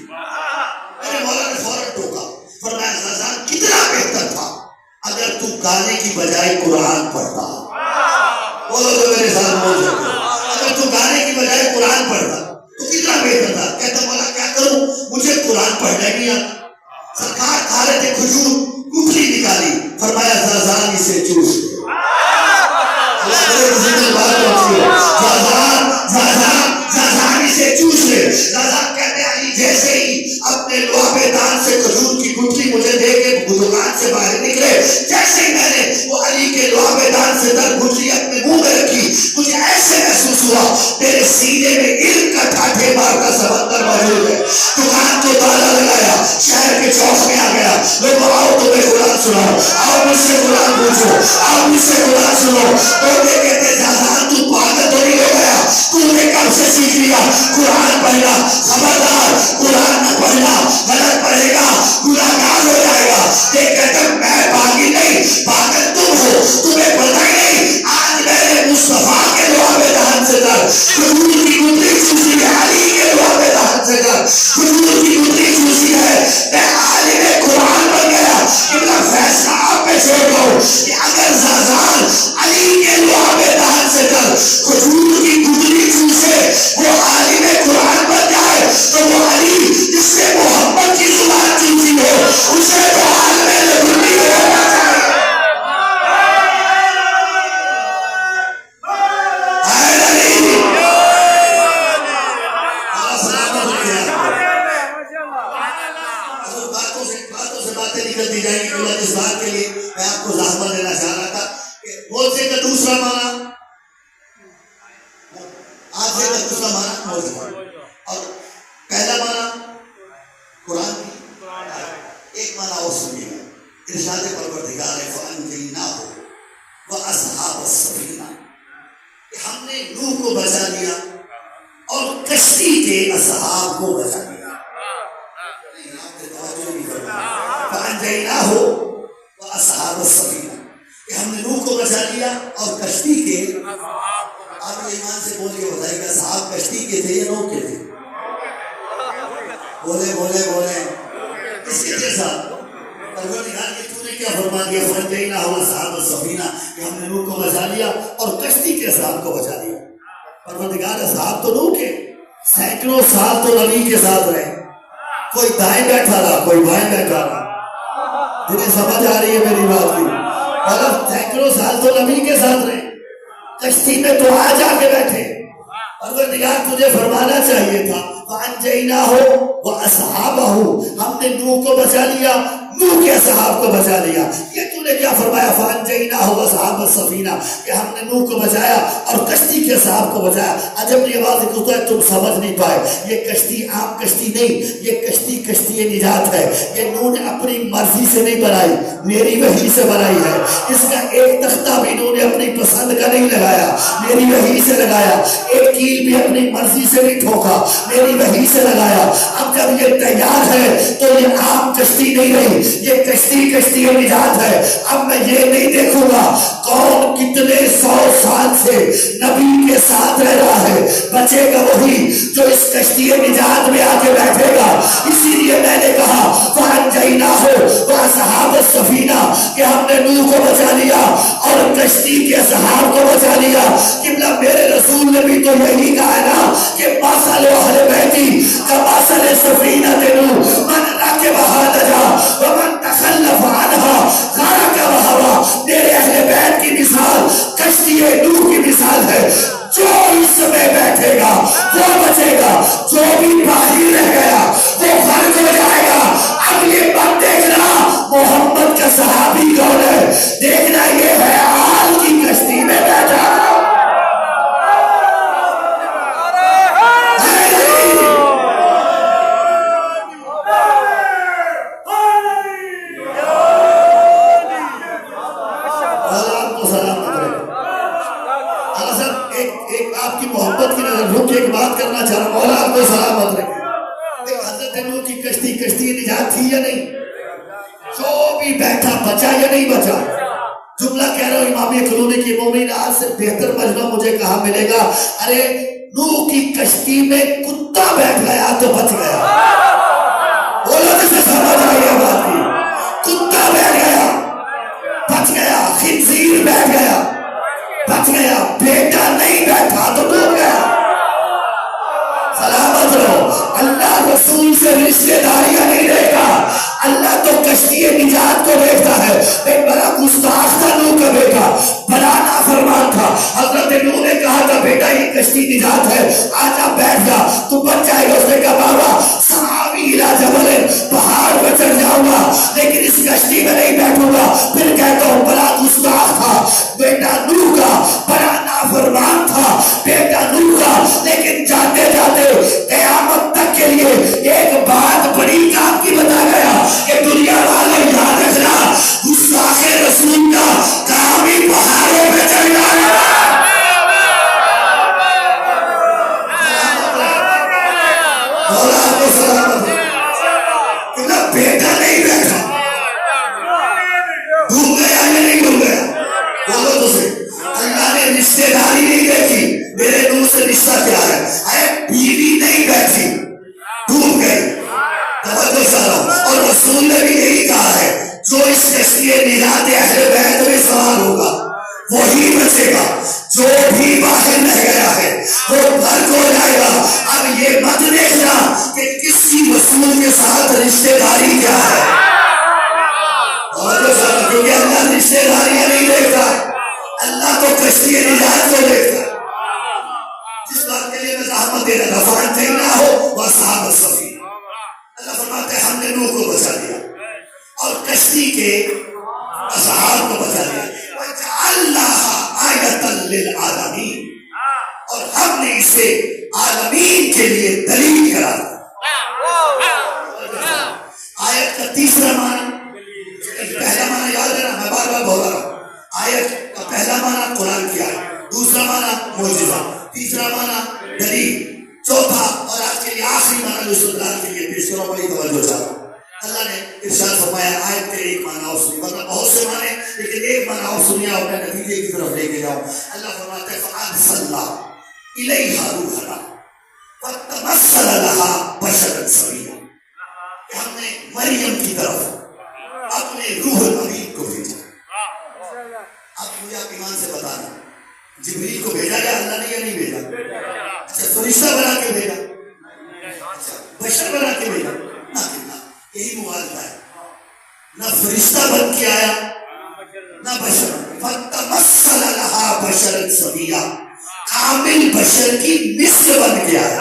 میرے مولا نے فوراً ٹوکا، فرمایا زازان کتنا بہتر تھا اگر تو گانے کی بجائے قرآن پڑھتا۔ بولو تو میرے ساتھ بول سکتے، اگر تو گانے کی بجائے قرآن پڑھتا تو کتنا بہتر تھا۔ کہتا مولا کیا کروں، مجھے قرآن پڑھنا نہیں آتا۔ سرکار کھا رہے تھے کھجور، گٹھلی نکالی، فرمایا زازان اسے چوس لے۔ زازان اسے چوس لے۔ زازان کہتے علی جیسے ہی اپنے لعاب دہن سے کھجور کی گٹھلی مجھے دے کے دکان سے باہر نکلے، جیسے ہی میں نے وہ علی کے لعاب دہن سے در گٹھلی اپنے منہ میں رکھی، مجھے ایسے محسوس ہوا میرے سینے میں علم کا ٹھاٹھے مار کا سمندر موجود ہے۔ دکان کو تالا لگایا، شہر کے چوک میں آ گیا، لوگوں آؤ تمہیں قرآن سناؤ، آؤ مجھ سے قرآن پوچھو، آؤ مجھ سے قرآن سنو۔ لوگ کہتے زازان تو پاگل تو نہیں ہو گیا، تو نے کب سے سیکھ لیا قرآن پڑھنا؟ خبردار قرآن نہ پڑھنا، غلط پڑھے گا گناہگار ہو جائے گا۔ دیکھ کہتا میں پاگل نہیں، پاگل تم ہو، تمہیں پتہ ہی نہیں۔ آج میں نے مصطفیٰ کے لعاب دہن سے در حضور کی گٹھلی چوسی ہے، علی کے لعاب دہن سے در حضور کی گٹھلی چوسی ہے، میں عالم قرآن بن گیا۔ اتنا فیصلہ آپ پہ چھوڑ دو کہ اگر زازان علی کے لعاب دہن سے در حضور کی گٹھلی چوسے، وہ عالم قرآن موجود ہے. اور پہلا معنی قرآن کی ایک معنی اور سنیے گا. ارشاد پروردگار ہے فَأَنْجَيْنَاهُ وَأَصْحَابَ السَّفِينَةِ کہ ہم نے نوح کو بچا لیا اور کشتی کے اصحاب کو بچا لیا. فَأَنْجَيْنَاهُ وَأَصْحَابَ السَّفِينَةِ کہ ہم نے نوح کو بچا لیا اور کشتی کے. آپ ایمان سے بول کے بتائیے گا صحاب کشتی کے تھے یا نوح کے تھے؟ بولے بولے بولے. اس کے جیسا پروردگار کہ تو نے کیا فرما دیا فَأَنْجَيْنَاهُ وَأَصْحَابَ السَّفِينَةِ کہ ہم نے نوح کو بچا لیا اور کشتی کے اصحاب کو بچا لیا. پروردگار اصحاب تو نوح کے سینکڑوں سال تو نبی کے ساتھ رہے. کوئی دائیں بیٹھا رہا کوئی بائیں بیٹھا رہا. جنہیں سمجھ آ رہی ہے میری بات کی؟ اور سینکڑوں سال تو نبی کے ساتھ رہے. کشتی میں تو آ جا کے بیٹھے. پروردگار تجھے فرمانا چاہیے تھا فَأَنْجَيْنَاهُ وَأَصْحَابَهُ ہم نے نوح کو بچا لیا نوح کے اصحاب کو بچا لیا. یہ تو نے کیا فرمایا فَأَنْجَيْنَاهُ وَأَصْحَابَ السَّفِينَةِ کہ ہم نے نوح کو بچایا اور کشتی کے اصحاب کو بچایا. عجب یہ بات ہے تم سمجھ نہیں پائے. یہ کشتی عام کشتی نہیں, یہ کشتی کشتی نجات ہے. یہ نوح نے اپنی مرضی سے نہیں بنائی, میری وحی سے بنائی ہے. اس کا ایک تختہ بھی نوح نے اپنی پسند کا نہیں لگایا, میری وحی سے لگایا. ایک کیل بھی اپنی مرضی سے نہیں ٹھوکا, میری وحی سے لگایا. اب جب یہ تیار ہے تو یہ عام کشتی نہیں رہی, یہ کشتی کشتی نجات ہے. اب میں یہ نہیں دیکھوں گا کون کتنے 100 سال سے نبی کے ساتھ رہ رہا ہے, بچے گا وہی جو اس کشتی نجات میں آ کے بیٹھے گا. اسی لیے میں نے کہا فَأَنْجَيْنَاهُ وَأَصْحَابَ السَّفِينَةِ کہ ہم نے نوح کو بچا لیا اور کشتی کے اصحاب کو بچا لیا. قبلہ میرے رسول نے بھی تو یہی کہا ہے نا کہ مَثَلُ أَهْلِ بَيْتِي كَمَثَلِ سَفِينَةٍ مَنْ رَكِبَهَا نَجَا وَمَنْ تَخَلَّفَ عَنْهَا غَرَقَ وَهَوَا. میرے اہل بیت کی مثال کشتی نوح کی مثال ہے. جو اس میں بیٹھے گا وہ بچے گا, جو بھی باہر رہ گیا وہ غرق ہو جائے گا. اب یہ مت دیکھنا محمد کا صحابی کون ہے, دیکھنا یہ ہے آل کی کشتی میں بیٹھا. آپ کی محبت کی نظر رک ایک بات کرنا چاہ رہا ہوں, مولا آپ کو سلامت رکھے. حضرت نوح کی کشتی کشتی نجات تھی یا نہیں؟ جو بھی بیٹھا بچا یا نہیں بچا؟ جملہ کہہ رہا ہوں امام کلونی کی مومن آج سے بہتر مجمع مجھے کہاں ملے گا. ارے نوح کی کشتی میں کتا بیٹھ گیا تو بچ گیا. بولو جسے سمجھ آئی ہے بات کی. کتا بیٹھ گیا بچ گیا, خنزیر بیٹھ گیا بچ گیا, بیٹا نہیں بیٹھا تو ڈوب گیا. سلامت رہو. اللہ رسول سے رشتے داریاں نہیں دیکھتا, اللہ تو کشتی نجات کو دیکھتا ہے. ایک بڑا گستاخ تھا نوح کا بیٹا, بڑا نافرمان تھا. حضرت نوح نے کہا تھا بیٹا یہ کشتی نجات ہے, آجا بیٹھ جا تو بچ جائے گا. اس نے کہا بابا سآوی الی جبل, پہاڑ پہ چڑھ جاؤں گا لیکن اس کشتی میں نہیں بیٹھوں گا. پھر کہتا ہوں بڑا گستاخ تھا بیٹا نوح کا, بڑا نافرمان تھا بیٹا نوح کا, لیکن جاتے جاتے قیامت تک کے لیے ایک بات بڑی کام کی بتا گیا کہ دنیا والے یاد رکھنا گستاخ رسول کا کام ہی پہاڑوں پہ چڑھ جانا. بیٹا نہیں بیٹھا ڈوب گیا یا نہیں ڈوب گیا؟ بولو تو صحیح. اللہ نے رشتے داری نہیں دیکھی, میرے نوح سے رشتہ کیا ہے. بیوی نہیں بیٹھی ڈوب گئی. توجہ سارا. اور رسول نے بھی یہی کہا ہے جو اس کشتی نجات اہل بیت میں سوار ہوگا وہی بچے گا, جو بھی باہر رہ گیا ہے وہ غرق ہو جائے گا. اب یہ مت دیکھنا کہ کسی رسول کے ساتھ رشتے داری کیا ہے, کیونکہ اللہ رشتے داریاں نہیں دیکھتا, اللہ تو کشتی نجات کو دیکھتا. جس بات کے لیے میں زحمت دے رہا تھا فَأَنْجَيْنَاهُ وَأَصْحَابَ السَّفِينَةِ, اللہ فرماتے ہیں ہم نے نوح کو بچا لیا اور کشتی کے اصحاب کو بچا لیا. وَجَعَلْنَاهَا آیَةً لِلْعَالَمِينَ, اور ہم نے اسے عالمین کے لیے دلیل قرار دیا۔ آیت کا تیسرا معنی، پہلا معنی یاد رہنا، میں بار بار بول رہا ہوں، آیت کا پہلا معنی قرآن کی آیت، دوسرا معنی معجزہ، تیسرا معنی دلیل، چوتھا اور آج کے لیے آخری معنی رسول اللہ کے لیے پیش کرو، بڑی توجہ چاہتا ہوں۔ اللہ نے ارشاد فرمایا آیت کے ایک معنی اور سنی، ورنہ بہت سے معنی لیکن ایک معنی اور سنیا اور میں نتیجے کی طرف لے کے جاؤں۔ اللہ فرماتا ہے فَأَرْسَلْنَا إِلَيْهَا رُوحَنَا فَتَمَثَّلَ لَهَا بَشَرًا سَوِيًّا، کہ ہم نے مریم کی طرف اپنے روح الامین کو بھیجا۔ اب مجھے آپ ایمان سے بتانا، جبریل کو بھیجا گیا اللہ نے یا نہیں بھیجا؟ اچھا فرشتہ بنا کے بھیجا، اچھا بشر بنا کے بھیجا؟ نہ، یہی موازنہ ہے، نہ فرشتہ بن کے آیا نہ بشر، فَتَمَثَّلَ لَهَا بَشَرًا سَوِيًّا، کامل بشر کی مثل بن کے آیا۔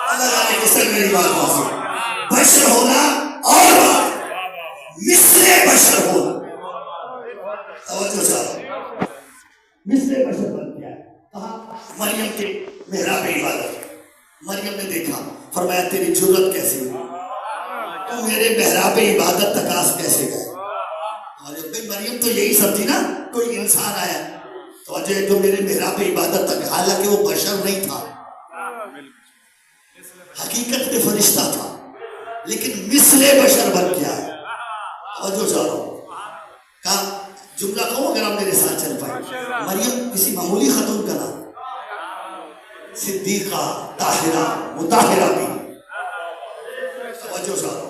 اللہ تعالیٰ نے کس طرح میری بات واضح، بشر ہونا اور بات، مثل بشر ہونا، توجہ چاہو، مثل بشر بن کے آیا۔ کہاں؟ مریم کے محراب عبادت۔ مریم نے دیکھا، فرمایا تیری جرت کیسی ہوئی، تو میرے محراب عبادت تک آس کیسے گئے؟ اور مریم تو یہی سمجھی نا کوئی انسان آیا تو جو میرے محراب عبادت تک، حالانکہ وہ بشر نہیں تھا، حقیقت میں فرشتہ تھا، لیکن مثل بشر بن کے آیا۔ توجہ چاہو، کہا جملہ کہو اگر آپ میرے ساتھ چل پائے، مریم کسی معمولی خاتون کا نام، صدیقہ، طاہرہ، مطہرہ بھی، توجہ چاہو،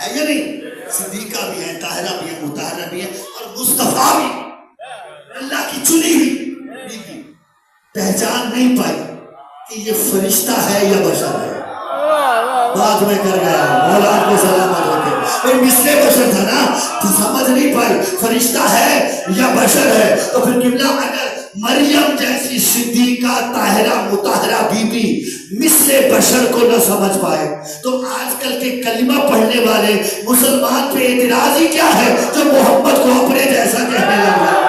ہے یا نہیں؟ صدیقہ بھی ہے، طاہرہ بھی ہے، مطہرہ بھی ہے، اور مصطفیٰ بھی، اللہ کی چنی ہوئی بیوی۔ پہچان نہیں پائی کہ یہ فرشتہ ہے یا بشر ہے، بات میں کر گیا، مولا کو سلامت رکھے، یہ مثل بشر تھا نا، تو سمجھ نہیں پائی فرشتہ ہے یا بشر ہے۔ تو پھر قبلہ اگر مریم جیسی صدیقہ، طاہرہ، مطہرہ بی بی مثل بشر کو نہ سمجھ پائے تو آج کل کے کلمہ پڑھنے والے مسلمان پہ اعتراض ہی کیا ہے جو محمد کو اپنے جیسا کہنے لگا؟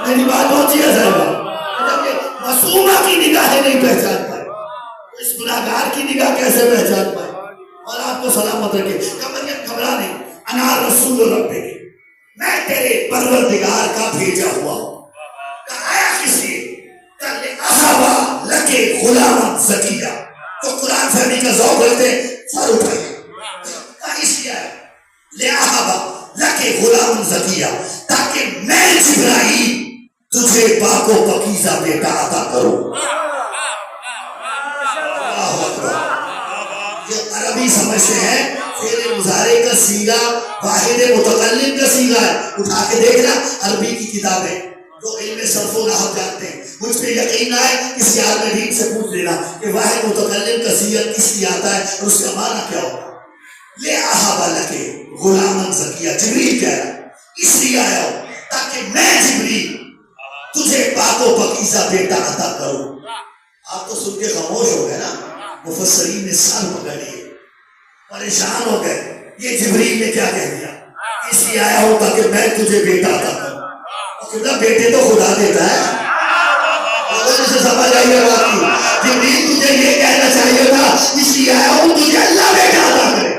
میری بات پہنچی ہے صاحبہ؟ جب یہ معصومہ کی نگاہیں نہیں پہچان پائے تو اس گناہگار کی نگاہ کیسے پہچان پائے؟ اور آپ کو سلامت رکھے کہ مریم گھبرا نہیں، انا رسول ربک، میں تیرے پروردگار کا بھیجا ہوا ہوں۔ آیا کس لیے؟ لِأَهَبَ لَكِ غُلَامًا زَكِيًّا، تو قرآن فہمی کا ذوق رکھتے سر اٹھائیے، اس لیے ہے لِأَهَبَ لَكِ غُلَامًا زَكِيًّا، تاکہ میں جبرائیل تجھے پاک و پاکیزہ بیٹا عطا کروں۔ اللہ اکبر، یہ عربی سمجھتے ہیں فعل مضارع کا صیغہ واحد متکلم کا صیغہ ہے، اٹھا کے دیکھنا عربی کی کتابیں جو علم صرف و نحو جانتے ہیں، مجھ پہ یقین آئے کسی عالم دین سے پوچھ لینا کہ واحد متکلم کا صیغہ کس لیے آتا ہے اور اس کا معنی کیا ہوگا۔ لِأَهَبَ لَكِ غُلَامًا زَكِيًّا، جبریل کہہ رہا اس لیے آیا ہوں تاکہ میں جبریل تجھے پاک و پاکیزہ بیٹا عطا کروں۔ آپ تو سن کے خاموش ہو گئے نا، مفسرین نے سر پکڑ لیے، پریشان ہو گئے، یہ جبریل نے کیا کہہ دیا؟ اس لیے آیا ہوں تاکہ میں تجھے بیٹا عطا کروں۔ اور بیٹے تو خدا دیتا ہے، سے سمجھ آئیے بات کی، جبریل تجھے یہ کہنا چاہیے تھا اس لیے آیا ہوں تجھے اللہ بیٹا عطا کرے۔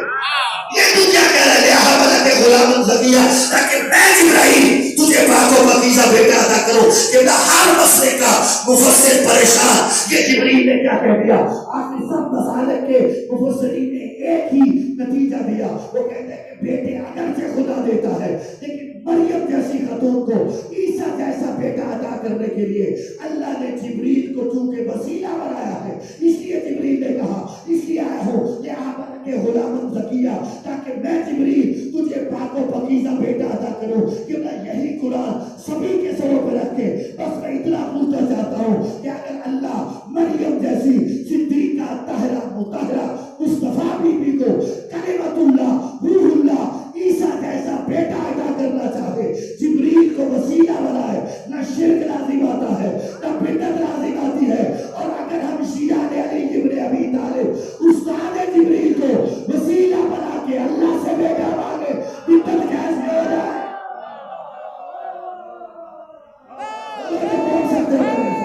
یہ تو کیا کہہ رہا ہے لِأَهَبَ لَكِ غُلَامًا زَكِيًّا، تاکہ میں جبرائیل تجھے پاک و پاکیزہ بیٹا عطا کروں۔ کہ ہر مسئلے کا مفسر پریشان، یہ جبریل نے کیا کہہ دیا؟ آخر سب مسائل کے مفسرین نے ایک ہی نتیجہ دیا، وہ کہتے ہیں کہ بیٹے اگرچہ خدا دیتا ہے لیکن مریم جیسی خاتون کو عیسیٰ جیسا بیٹا عطا کرنے کے لیے اللہ نے جبریل کو چونکہ وسیلہ بنایا ہے، اس لیے جبریل نے کہا اس لیے آیا ہوں لِأَهَبَ لَكِ غُلَامًا زَكِيًّا، تاکہ میں جبریل تجھے پاک و پاکیزہ بیٹا عطا کروں۔ کہ میں یہی قرآن سبھی کے سروں پہ رکھ کے بس میں اتنا پوچھنا چاہتا ہوں کہ اگر اللہ مریم جیسی صدیقہ، طاہرہ، مطہرہ، مصطفیٰ بی بی کو کلمۃ اللہ، روح اللہ، عیسیٰ جیسا بیٹا عطا کرنا چاہے، جبریل کو وسیلہ بنائے، نہ شرک لازم آتا ہے نہ بدعت لازم آتی ہے۔ اور اگر ہم شیعہ علی ابن ابی طالب استاد جبریل کو وسیلہ بنا کے اللہ سے بیٹا مانگے، بدعت کیسے ہو جائے؟ بول سکتے ہیں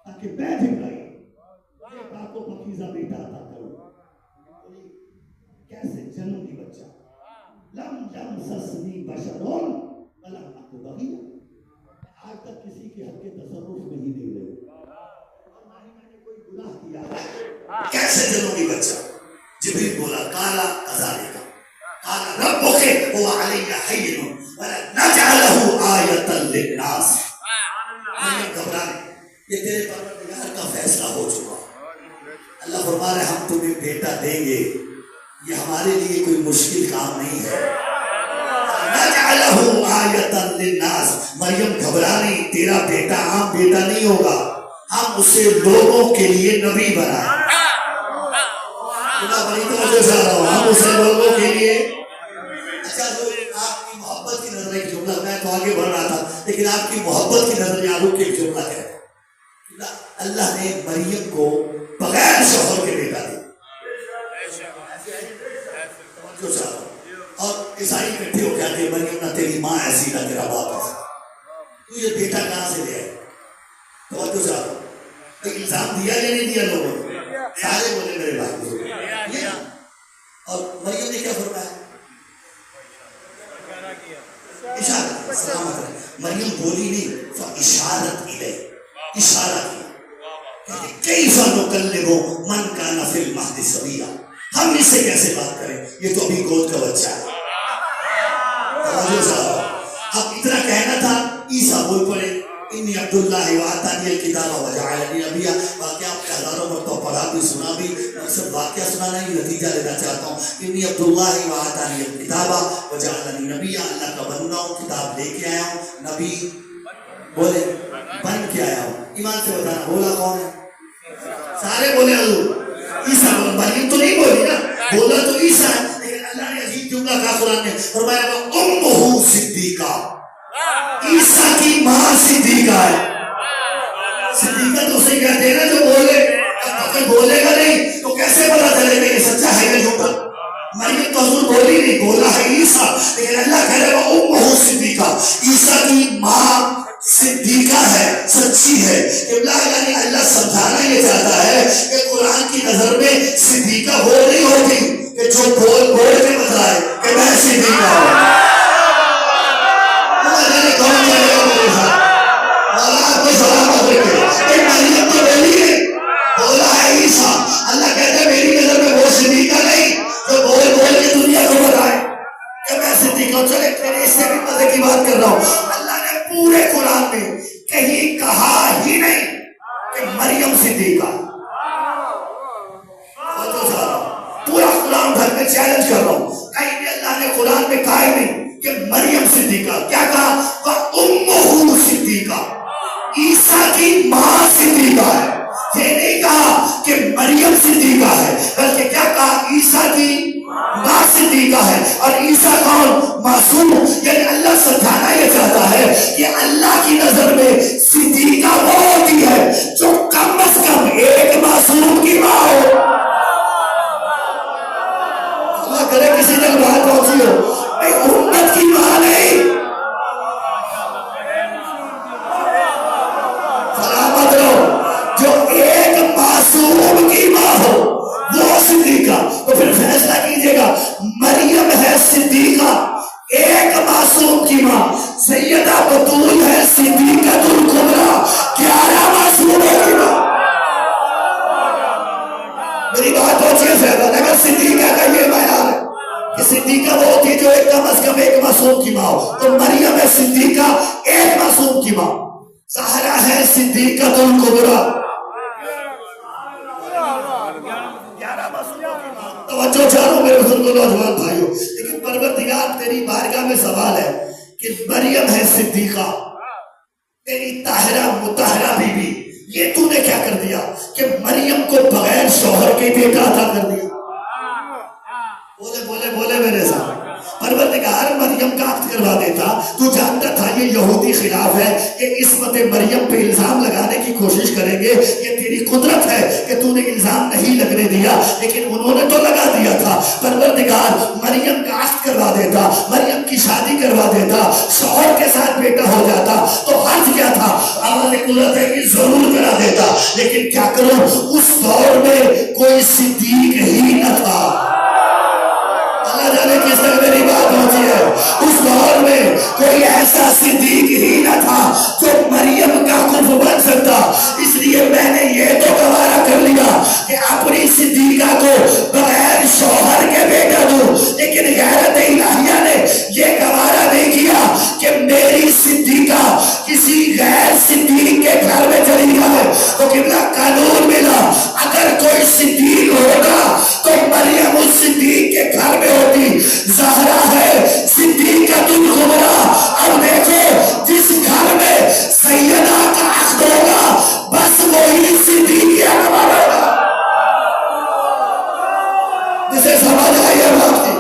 تاکہ بیٹھ گئی بیٹا کو پکیزہ بیٹا عطا کروں. کیسے جنم کی بچہ لم یمسسنی بشر ولم اک بغیا، آج تک کسی کے حق کے تصرف میں ہی نہیں رہے اور نہ ہی میں نے کوئی گناہ کیا. کیسے جنم کی بچہ؟ جبریل بولا کالا کذالک قال ربک هو علی حین ولنجعلہ آیۃ للناس. گھبرانے یہ تیرے پروردگار کا فیصلہ ہو چکا. اللہ فرما رہے ہم تمہیں بیٹا دیں گے، یہ ہمارے لیے کوئی مشکل کام نہیں ہے. نجعلہ آیۃ للناس. مریم گھبرانی، تیرا بیٹا عام بیٹا نہیں ہوگا، ہم اسے لوگوں کے لیے نبی بنائیں. بڑی توجہ سے رہا ہوں، ہم اسے لوگوں کے لیے. اچھا جو آپ کی محبت کی نظر ایک جملہ، میں تو آگے بڑھ رہا تھا لیکن آپ کی محبت کی نظر یہاں رک کے ایک جملہ کہتا ہے، اللہ نے مریم کو بغیر شوہر کے بیٹا دیا. اور عیسائی اکٹھے ہو کہتے ہیں مریم نہ تیری ماں ایسی نہ تیرا باپ ایسا، تو یہ بیٹا کہاں سے لے آئے؟ توجہ چاہو. الزام دیا یا نہیں دیا لوگوں نے؟ سارے بولے میرے بھائی. اور مریم نے کیا فرمایا؟ اشارت. سلامت رہے. مریم بولی نہیں، فاشارت الیہ، اشارہ کیا. کیف نکلم من کان فی المہد صبیا، ہم اس سے کیسے بات کریں، یہ تو ابھی گود کا بچہ ہے. اب اتنا کہنا تھا، عیسیٰ بول پڑے انی عبداللہ وآتانی الکتاب وجعلنی نبیا. واقعہ آپ نے ہزاروں مرتبہ پڑھا بھی سنا بھی، میں صرف واقعہ سنانا ہی نتیجہ لینا چاہتا ہوں. انی عبداللہ وآتانی الکتاب وجعلنی نبیا، اللہ کا بندہ ہوں، کتاب لے کے آیا ہوں، نبی بولے بن کے آیا ہوں. ایمان سے بتانا بولا کون ہے؟ سارے بولے حضور. عیسیٰ بولا، مریم تو نہیں بولی نا، بولا تو عیسیٰ ہے. لیکن اللہ نے عجیب جملہ کہا قرآن نے، فرمایا امہ صدیقہ، عیسیٰ کی ماں صدیقہ ہے. صدیقہ تو اسے کہتے ہیں نا جو بولے، اگر بولے گا نہیں تو کیسے پتا چلے گا یہ سچا ہے یا جھوٹا. مریم تو حضور بولی نہیں، بولا ہے عیسیٰ، لیکن اللہ کہہ رہے وہ امہ صدیقہ، عیسیٰ کی ماں صدیقہ ہے، سچی ہے. یعنی اللہ سمجھانا یہ چاہتا ہے کہ قرآن کی نظر میں صدیقہ وہ نہیں ہوگی کہ جو بول بول کے بتائے کہ میں صدیقہ ہوں. مریم تو بولی ہے، بولا ہے عیسیٰ. اللہ کہتا ہے میری نظر میں وہ صدیقہ نہیں جو بول بول کے دنیا کو بتائے کہ میں صدیقہ ہوں. چلے پھر اس سے بھی مزے کی بات کر رہا ہوں. اللہ نے پورے قرآن میں کہیں کہا ہی نہیں کہ مریم صدیقہ. پورا قرآن بھر میں چیلنج کر رہا ہوں، کہیں بھی اللہ نے قرآن میں کہا ہی نہیں کہ مریم صدیقہ. کیا کہا؟ وَأُمُّهُ صدیقہ، عیسیٰ کی ماں صدیقہ ہے. یہ نہیں کہا کہ مریم صدیقہ ہے، بلکہ کیا کہا؟ عیسیٰ کی ماں صدیقہ ہے. اور عیسیٰ کون؟ معصوم. یعنی اللہ سمجھانا یہ چاہتا ہے کہ اللہ کی نظر میں صدیقہ وہ ہوتی ہے جو کم از کم ایک معصوم کی ماں ہو. اللہ کرے کسی تک بات پہنچی ہو. امت کی ماں نہیں، سلامت رہو، جو ایک معصوم کی ماں ہو وہ صدیقہ. تو پھر فیصلہ کیجئے گا، مریم ہے صدیقہ ایک معصوم کی ماں، سیدہ بطول ہے صدیقۃ الکبریٰ 11 معصوموں کی ماں. میری بات پہنچی ہے فیضان؟ اگر صدیقہ کا یہ بیان ہے کہ صدیقہ وہ ہوتی ہے جو ایک کم از کم ایک معصوم کی ماں ہو، تو مریم ہے صدیقہ ایک معصوم کی ماں. زہرا ہے صدیقۃ الکبریٰ. توجہ چاہوں میرے بزرگوں نوجوان بھائیوں. لیکن پروردگار تیری بارگاہ میں سوال ہے کہ مریم ہے صدیقہ، تیری طاہرہ مطہرہ بی بی، یہ تو نے کیا کر دیا کہ مریم کو بغیر شوہر کے بیٹا عطا کر دیا. بولے بولے بولے میرے ساتھ. پروردگار مریم کا عقد کروا دیتا. تو جانتا تھا یہ یہودی خلاف ہے، یہ عصمت مریم پہ الزام لگانے کی کوشش کریں گے. یہ تیری قدرت ہے کہ تو نے الزام نہیں لگنے دیا، لیکن انہوں نے تو لگا دیا تھا. پروردگار مریم کا عقد کروا دیتا، مریم کی شادی کروا دیتا، شوہر کے ساتھ بیٹا ہو جاتا تو حرج کیا تھا؟ آواز قدرت ہے کہ ضرور کرا دیتا. لیکن کیا کروں اس دور میں کوئی صدیق ہی نہ تھا. اللہ جانے کس طرح میری بات پہنچی ہے. اس دور میں کوئی ایسا صدیق ہی نہ تھا جو مریم کا کفو بن سکتا. اس لیے میں نے یہ تو گوارا کر لیا کہ اپنی صدیقہ کو بغیر شوہر کے بیٹا دوں, لیکن غیرت الہیہ نے یہ گوارا نہیں کیا کہ میری صدیقہ کسی غیر صدیق کے گھر میں چلی جائے. تو کتنا قانون ملا, اگر کوئی صدیق ہوگا تو مریم اس صدیق کے گھر میں ہوتی. زہرا ہے صدیقۃ الکبریٰ. اب دیکھو جس گھر میں سیدہ کا عقد ہوگا بس وہی صدیق اکبر ہوگا. جسے سمجھ آئیے بات کی,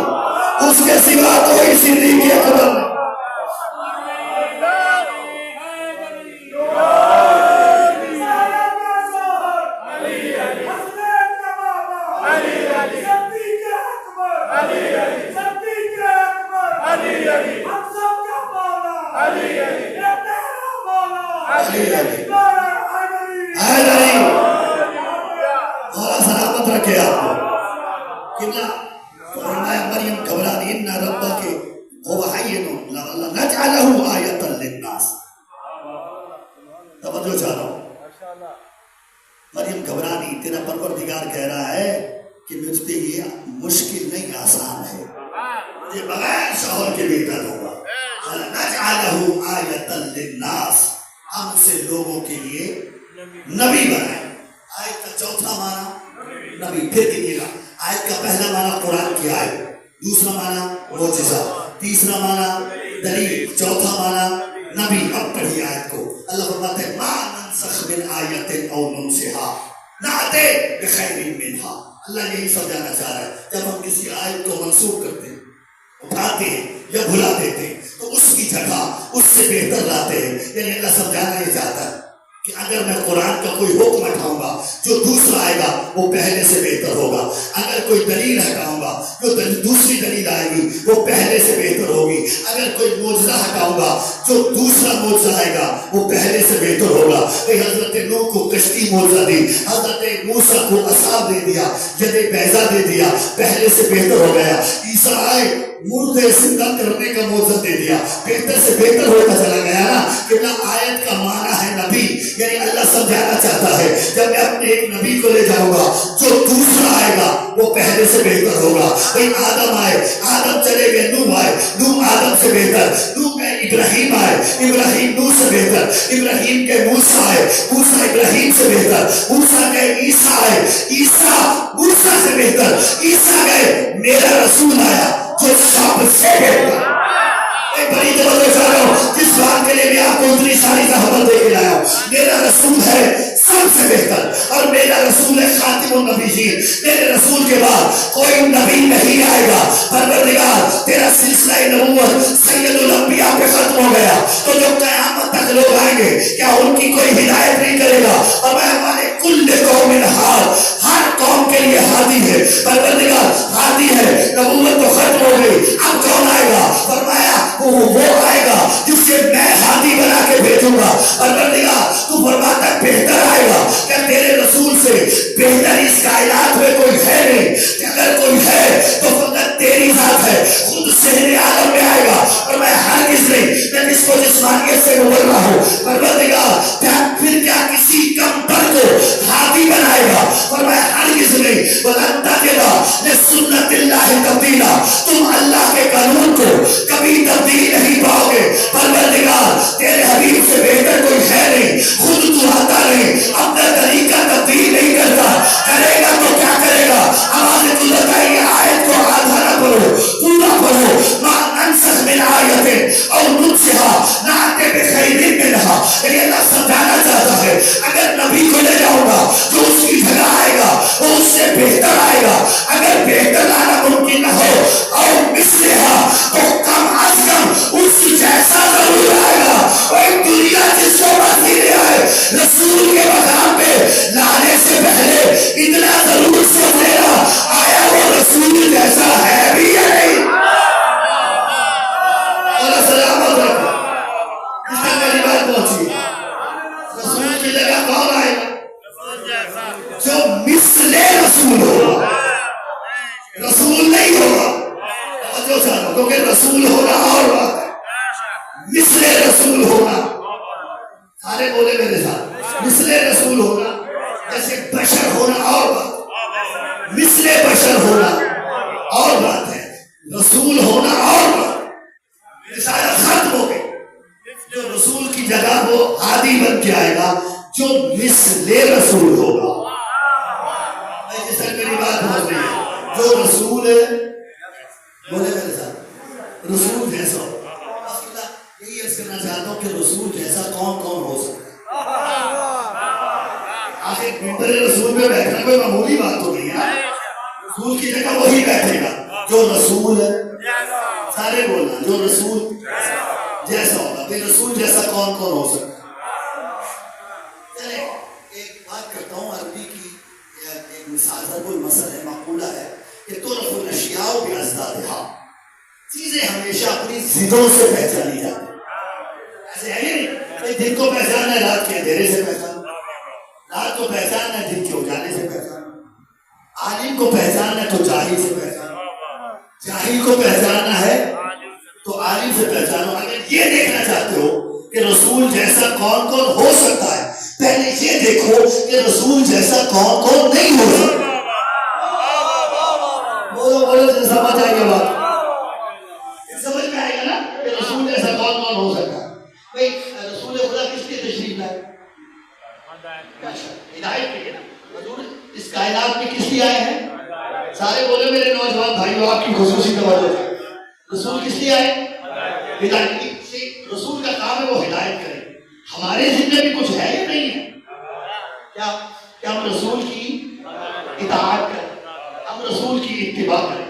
اس کے سوا کوئی صدیق اکبر نہیں. اور سلامت رکھے آپ کو. کتنا فرمایا مریم گھبرا نہیں, ان ربک هو حی نجعلہ آیۃ للناس. توجہ چاہ رہا ہوں. مریم گھبرا نہیں, تیرا پروردگار کہہ رہا ہے کہ مجھ پہ یہ مشکل نہیں آسان ہے, مجھے بغیر شوہر کے بیٹا ہوگا. نجعلہ آیۃ للناس, ہم اسے لوگوں کے لیے نبی بنائے. آیت کا چوتھا معنی نبی. پھر دیکھیے گا, آیت کا پہلا معنی قرآن کی آیت, دوسرا معنی معجزہ, تیسرا معنی دلیل, چوتھا معنی نبی. اب پڑھیے آیت کو. اللہ فرماتے ہیں ما ننسخ من آیت او ننسہا نأتی بخیر منہا. اللہ یہی سمجھانا چاہ رہا ہے, جب ہم کسی آیت کو منسوخ کرتے ہیں, اٹھاتے ہیں یا بھلا دیتے ہیں, تو اس کی جگہ اس سے بہتر لاتے ہیں. یعنی اللہ سمجھانا یہ چاہتا ہے کہ اگر میں قرآن کا کوئی حکم ہٹاؤں گا جو دوسرا آئے گا وہ پہلے سے بہتر ہوگا. اگر کوئی دلیل ہٹاؤں گا جو دوسری دلیل آئے گی وہ پہلے سے بہتر ہوگی. اگر کوئی معجزہ ہٹاؤں گا جو دوسرا معجزہ آئے گا وہ پہلے سے بہتر ہوگا. حضرت نوح کو کشتی معجزہ دی, حضرت موسیٰ کو عصا دے دیا, ید بیضا دے دیا, پہلے سے بہتر ہو گیا. عیسیٰ آئے مردے زندہ کرنے کا معجزہ دے دیا, بہتر سے بہتر ہوتا چلا گیا نا. کہ آیت کا معنی ہے نبی. یعنی اللہ سمجھانا چاہتا ہے جب میں اپنے ایک نبی کو لے جاؤں گا جو دوسرا آئے گا وہ پہلے سے بہتر ہوگا. بھئی آدم آئے, آدم چلے گئے, نوح آئے, نوح آدم سے بہتر, نوح گئے ابراہیم آئے, ابراہیم نوح سے بہتر, ابراہیم کے موسیٰ آئے, موسیٰ ابراہیم سے بہتر, موسیٰ گئے عیسیٰ آئے, عیسیٰ موسیٰ سے بہتر, عیسیٰ گئے میرا رسول آیا جو سب سے بہتر. بڑی توجہ چاہ رہا ہوں, جس بات کے لیے میں آپ کو اتنی ساری زحمت دے کے لایا ہوں. میرا رسول ہے سب سے بہتر, اور میرا رسول ہے خاتم النبیین. میرے رسول کے بعد کوئی نبی نہیں آئے گا. پروردگار تیرا سلسلہ نبوت سید الانبیاء پہ ختم ہو گیا, تو جو قیامت تک لوگ آئیں گے کیا ان کی کوئی ہدایت نہیں کرے گا؟ اور میں ہمارے کل قوم ہاد, ہر قوم کے لیے ہادی ہے. پروردگار ہادی ہے, نبوت تو ختم ہو گئی, اب کون آئے گا؟ فرمایا وہ آئے گا جسے میں ہادی بنا کے بھیجوں گا. پروردگار تو فرماتا بہتر آئے گا. کیا تیرے رسول سے بہتر اس کائنات میں کوئی ہے نہیں؟ اگر کوئی ہے تو فقط تیری ذات ہے. خود شہر عالم میں آئے گا, اور میں ہرگز نہیں, میں جس کو جسمانیت سے ابھر رہا ہوں. پروردگار پھر کیا کسی کمتر کو ہادی بنائے گا؟ اور میں ہرگز نہیں. وَلَن تَجِدَ لِسُنَّتِ اللَّهِ تَبْدِيلًا, تم اللہ کے قانون کو کبھی تبدیل نہیں پاؤ گے. پروردگار تیرے حبیب سے بہتر کوئی ہے نہیں. خود تو آتا نہیں, اپنا طریقہ تبدیل نہیں کرتا. کرے گا تو کیا کرے گا؟ آواز قدرت آئی, آیت کو آدھا نہ پڑھو, پورا پڑھو. مَا نَنسَخْ مِنْ آیَةٍ أَوْ نُنسِهَا نَأْتِ بِخَیْرٍ مِنْہَا. لیکن اللہ سمجھانا چاہتا ہے اگر نبی کو لے جاؤں گا جو اس کی جگہ آئے گا وہ اس سے بہتر آئے گا. اگر بہتر لانا ممکن نہ ہو اور مثلہا تو کم از کم اس جیسا ضرور آئے گا. اور دنیا جس کو مرضی لے آئے, رسول کے مقام پہ لانے سے پہلے اتنا ضرور سوچ لینا آیا وہ رسول جیسا ہے بھی یا نہیں. اور سلامت رکھو, اس کا میری بات پہنچی. رسول کی جگہ کون آئے گا؟ مثل رسول ہوگا. جس طرح میری بات سمجھ رہی ہے, جو رسول ہے بولے میرے ساتھ رسول جیسا ہو. یہی عرض کرنا چاہتا ہوں کہ رسول جیسا کون کون ہو سکتا ہے. آخر ممبر رسول میں بیٹھنا کوئی معمولی بات تو نہیں ہے. رسول کی جگہ وہی بیٹھے گا جو رسول ہے. سارے بولنا جو رسول جیسا ہوگا. بھائی رسول جیسا کون کون ہو سکتا ہے. چلے ایک بات کرتا ہوں عربی کی ایک مثال ضرب المثل ہے, مقولہ ہے کہ طرف الاشیاء باضدادها, چیزیں ہمیشہ اپنی ضدوں سے پہچانی جاتی ہیں. ایسے ہے نہیں دن کو پہچاننا ہے رات کے اندھیرے سے پہچاننا, رات کو پہچاننا ہے دن کے اجالے سے پہچاننا, عالم کو پہچاننا ہے تو جاہل سے پہچاننا, جاہل کو پہچاننا ہے تو عالم سے پہچانو. اگر یہ دیکھنا چاہتے ہو کہ رسول جیسا کون کون ہو سکتا ہے, پہلے یہ دیکھو کہ رسول جیسا کون کون نہیں ہو سکتا. بولو بولو سمجھ آئے گا بات, سمجھ میں آئے گا نا کہ رسول جیسا کون کون ہو سکتا ہے. بھائی رسول خدا کس لیے تشریف لائے؟ ہدایت کے لیے نا. حضور اس کائنات میں کس لیے آئے ہیں؟ سارے بولے میرے نوجوان بھائیو, آپ کی خصوصی توجہ ہے. رسول کس لیے آئے؟ ہدایت کی. رسول کا کام ہے وہ ہدایت کرے. ہمارے ذمہ بھی کچھ ہے یا نہیں ہے؟ کیا کہ ہم رسول کی اطاعت کریں, ہم رسول کی اتباع کریں,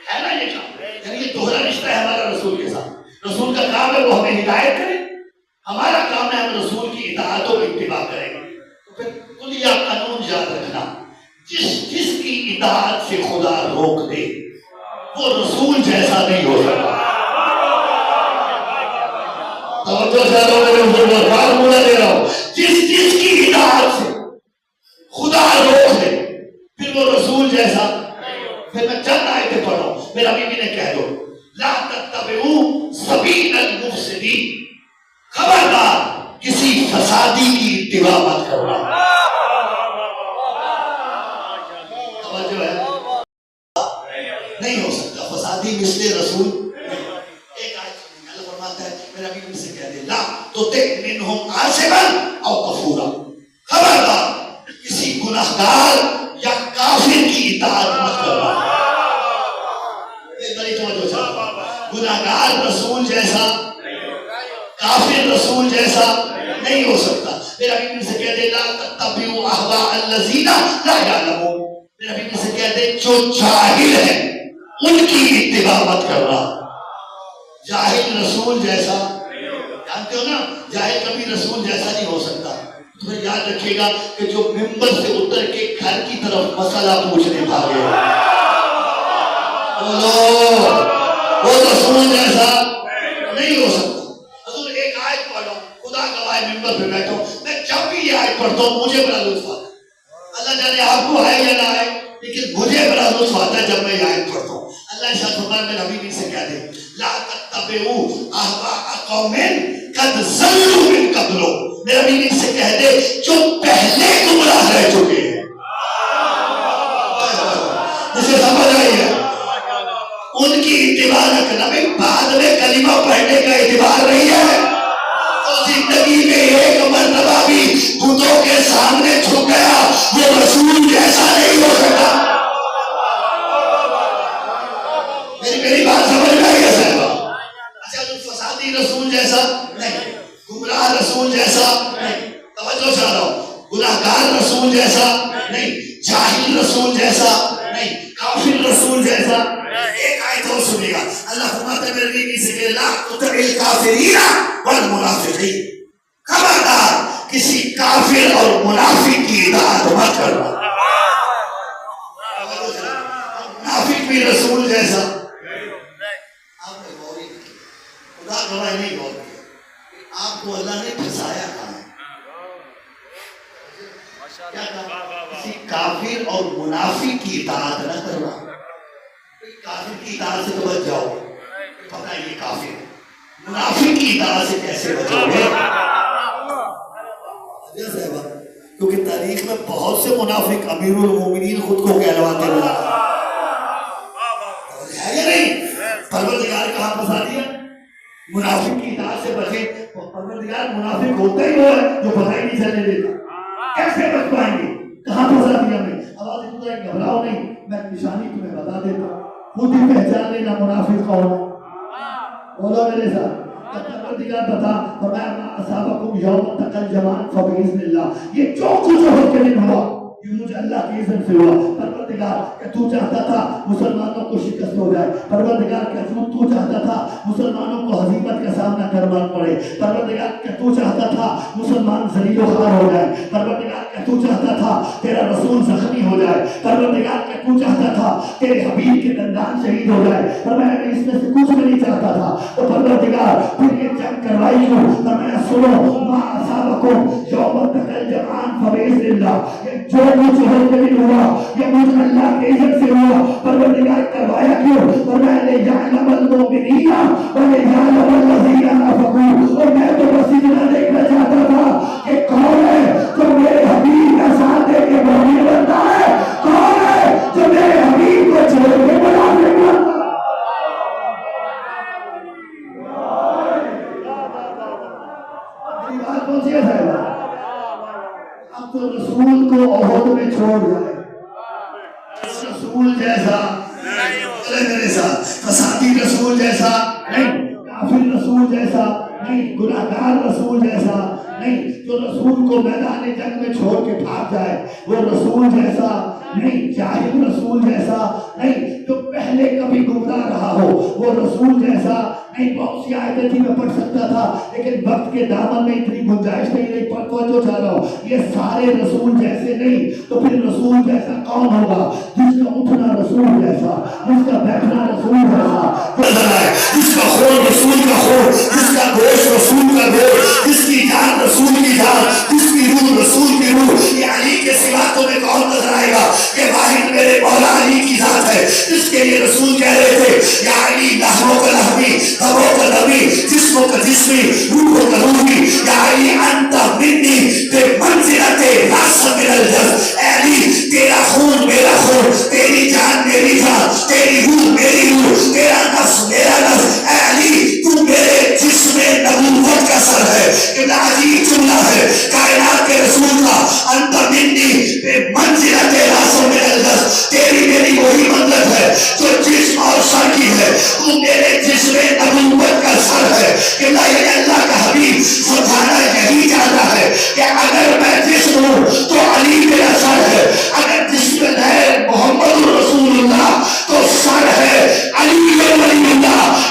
ہے نا یہ کام. یعنی یہ دوہرا رشتہ ہے ہمارا رسول کے ساتھ. رسول کا کام ہے وہ ہمیں ہدایت کرے, ہمارا کام ہے ہم رسول کی اطاعت و اتباع کریں. تو پھر کلیہ قانون یاد رکھنا, جس کی اطاعت سے خدا روک دے وہ رسول جیسا نہیں ہو سکتا. توجہ سے لوگ میرے حضور کو فارمولہ دے رہا ہوں, جس کی اطاعت سے خدا روک دے پھر وہ رسول جیسا. پھر میں چند آیتیں پڑھ رہا ہوں, میرا بیوی نے کہہ دو لا تتبعوا سبیل المفسدین, خبردار کسی فسادی کی اتباع مت کرنا. توجہ ہے, نہیں ہو سکتا فسادی مثل رسول. ایک آیت سنیں, اللہ فرماتا ہے میرا بیوی سے کہہ دے لا تطع منہم عاصما او کفورا, خبردار کسی گناہگار یا کافر کی اطاعت مت کرنا. ایک بڑی توجہ چاہتا ہوں, گناہگار رسول جیسا, کافر رسول جیسا نہیں ہو سکتا. میرا بیوی سے کہہ دے لا تتبعوا اهواء الذین لا یعلمون, میرا بیوی سے کہہ دے جو جاہل ہیں ان کی اتباع مت کرنا. جاہل رسول جیسا, جانتے ہو نا جاہل کبھی رسول جیسا نہیں ہو سکتا. تمہیں یاد رکھیے گا کہ جو ممبر سے اتر کے گھر کی طرف مسئلہ پوچھنے بھاگے وہ رسول جیسا نہیں ہو سکتا. حضور ایک آیت پڑھو, خدا گواہ ممبر پہ بیٹھو, میں جب بھی یہ آیت پڑھتا ہوں مجھے بڑا لطف آتا ہے. اللہ جانے آپ کو ہے یا نہ ہے, لیکن مجھے بڑا لطف آتا ہے جب میں یہ آیت پڑھتا ہوں. اللہ ارشاد فرماتا ہے میرے حبیب سے کہہ دے لا تتبعوا اهواء قوم قد ضلوا من قبل, میرے حبیب سے کہہ دے جو پہلے گمراہ رہ چکے ہیں. جسے سمجھ آئی ہے ان کی اتباع نہ کرنا. بھائی بعد میں کلمہ پڑھنے کا اعتبار نہیں ہے, تو زندگی میں ایک مرتبہ بھی بتوں کے سامنے جھک گیا وہ رسول جیسا نہیں ہو سکتا. میری بات سمجھ میں آئی ہے صاحبہ. اچھا جو فسادی رسول جیسا نہیں, گمراہ رسول جیسا نہیں, توجہ چاہ رہا ہوں, گناہگار رسول جیسا نہیں, جاہل رسول جیسا نہیں, کافر رسول جیسا. ایک آیت اور سنیے گا, اللہ فرماتا ہے میرے بیوی سے کہ لا تطع الکافرین والمنافقین, خبردار کسی کافر اور منافق کی اطاعت مت کرنا. منافق بھی رسول جیسا. آپ نے غور ہی نہیں, خدا گواہ نہیں غور کیا, آپ کو اللہ نے پھنسایا کہاں ہے. کیا کہا, کسی کافر اور منافق کی اطاعت نہ کرنا. کافر کی اطاعت سے تو بچ جاؤ, پتہ ہے یہ کافر ہے, منافق کی اطاعت سے کیسے بچو گے؟ کیونکہ تاریخ میں بہت سے منافق امیر المومنین خود کو کہلواتے ملا ہے یا نہیں. پروردگار کہاں پھنسا دیا, منافق کی اطاعت سے بچے. پروردگار منافق ہوتا ہی وہ ہے جو پتہ ہی نہیں چلنے دیتا. کیسے بچ پائیں گے؟ کہاں پھنسا دیا میں؟ آواز خدا گھبراؤ نہیں، میں نشانی تمہیں بتا دیتا ہوں، خود ہی پہچان لینا منافق کون ہے۔ بولو میرے ساتھ، پروردگار بتا فرمایا اصحابکم یوم التقى الجمعان فباذن اللہ، یہ جو کچھ ہو کے دن ہوا یہ مجھے اللہ کی اذن سے ہوا۔ پروردگار کہ تو چاہتا تھا مسلمانوں کو شکست ہو جائے، پروردگار کہ تو چاہتا تھا مسلمانوں کو ہزیمت کا سامنا کرنا پڑے، پروردگار کہ تو چاہتا تھا مسلمان ذلیل و خوار ہو جائے، پروردگار کہ تو چاہتا تھا تیرا رسول زخمی ہو جائے، پروردگار کہ تو چاہتا تھا تیرے حبیب کے دندان شہید ہو جائے۔ فرمایا میں اس میں سے کچھ بھی نہیں چاہتا تھا، تو پروردگار پھر یہ جنگ کروائی کیوں؟ فرمایا سنو ما اصابکم یوم التقى الجمعان فباذن اللہ، جو کچھ ہو کے دن ہوا یہ مجھ اللہ کے عزت سے ہوا۔ پروردگار کروایا کیوں؟ فرمایا لیجعلم المؤمنین ولیجعلم الذین نافقوا، اور میں تو بس اتنا دیکھنا چاہتا تھا کہ کون ہے جو میرے حبیب کا ساتھ دے کے مومن بنتا ہے، کون ہے جو میرے حبیب کو چھوڑ کے منافق بنتا ہے۔ بات پہنچی ہے صاحبہ، اب تو رسول کو احد میں چھوڑ جائے، رسول جیسا میرے ساتھ فسادی رسول جیسا نہیں، کافر رسول جیسا نہیں، گناہگار رسول جیسا نہیں، جو رسول کو میدان جنگ میں چھوڑ کے بھاگ جائے وہ رسول جیسا نہیں، جاہل رسول جیسا نہیں، جو پہلے کبھی گمراہ رہا ہو وہ رسول جیسا نہیں۔ بہت سی آیتیں تھی میں پڑھ سکتا تھا لیکن وقت کے دامن میں اتنی گنجائش نہیں پڑھ توجہ چاہ رہا ہوں، یہ سارے رسول جیسے نہیں، تو پھر رسول جیسا کون ہوگا؟ جس کا اٹھنا رسول جیسا، جس کا بیٹھنا رسول جیسا، جس کا خون رسول کا خون، جس کا گوشت رسول کا گوشت، جس کی جان رسول کی جان، جس کی روح رسول کی روح۔ یہ علی کے سوا تمہیں کون نظر آئے گا کہ واحد میرے مولا علی کی ذات ہے، جس کے لیے رسول کہہ رہے تھے یا علی لہموں کا لہمی، دموں کا دمی، جسموں کا جسمی، روحوں کا روحی، یا علی انت منی بے منزلت راس من الجنت، اے علی تیرا خون میرا خون، تیری جان میری جان، تیری روح میری روح، تیرا نفس میرا نفس، اے علی تو میرے جسم نبوت کا سر ہے۔ کتنا عجیب جملہ ہے کائنات کے رسول کا، انت منی بے منزلت راس من الجنت، تیری میری وہی منزلت ہے جو جسم اور سر کی ہے، تو میرے جسم نبوت کا سر ہے۔ کہ اللہ کا حبیب سمجھانا یہی چاہتا ہے کہ اگر میں جسم ہوں تو علی میرا سر ہے، اگر جسم ہے محمد رسول اللہ تو سر ہے علی ولی اللہ۔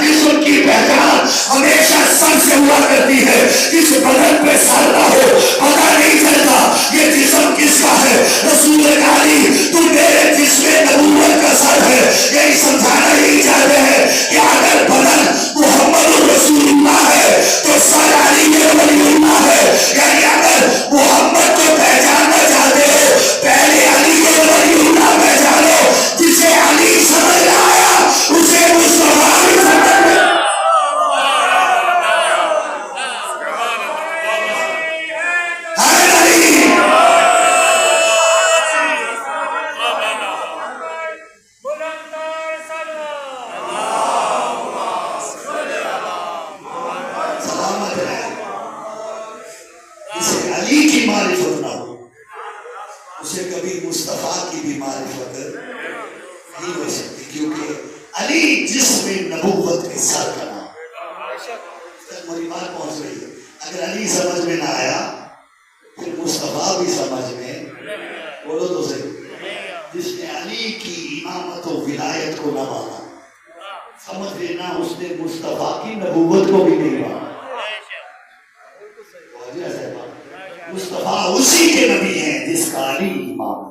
جسم کی پہچان ہمیشہ سر سے ہوا کرتی ہے، جس بدن پہ سر نہ ہو پتہ نہیں چلتا یہ جسم کس کا ہے۔ رسول علی تو میرے جسم نبوت کا سر ہے، یہی سمجھانا یہی چاہتے ہیں کہ اگر بدن محمد رسول اللہ ہے تو سر علی ولی اللہ ہے۔ یعنی اگر محمد کو پہچاننا چاہتے ہو پہلے علی ولی اللہ پہچانو، جسے علی سمجھ آیا اسے مصطفیٰ بھی سمجھ آیا۔ معرفت نہ ہو اسے کبھی مصطفیٰ کی بھی معرفت نہیں ہو سکتی، کیونکہ علی جسم نبوت کے سر کا نام۔ میری بات پہنچ رہی ہے؟ اگر علی سمجھ میں نہ آیا پھر مصطفیٰ بھی سمجھ میں، بولو تو صحیح، جس نے علی کی امامت و ولایت کو نہ مانا، سمجھ لینا اس نے مصطفیٰ کی نبوت کو بھی نہیں مانا۔ مصطفیٰ اسی کے نبی ہیں جس کا علی امام،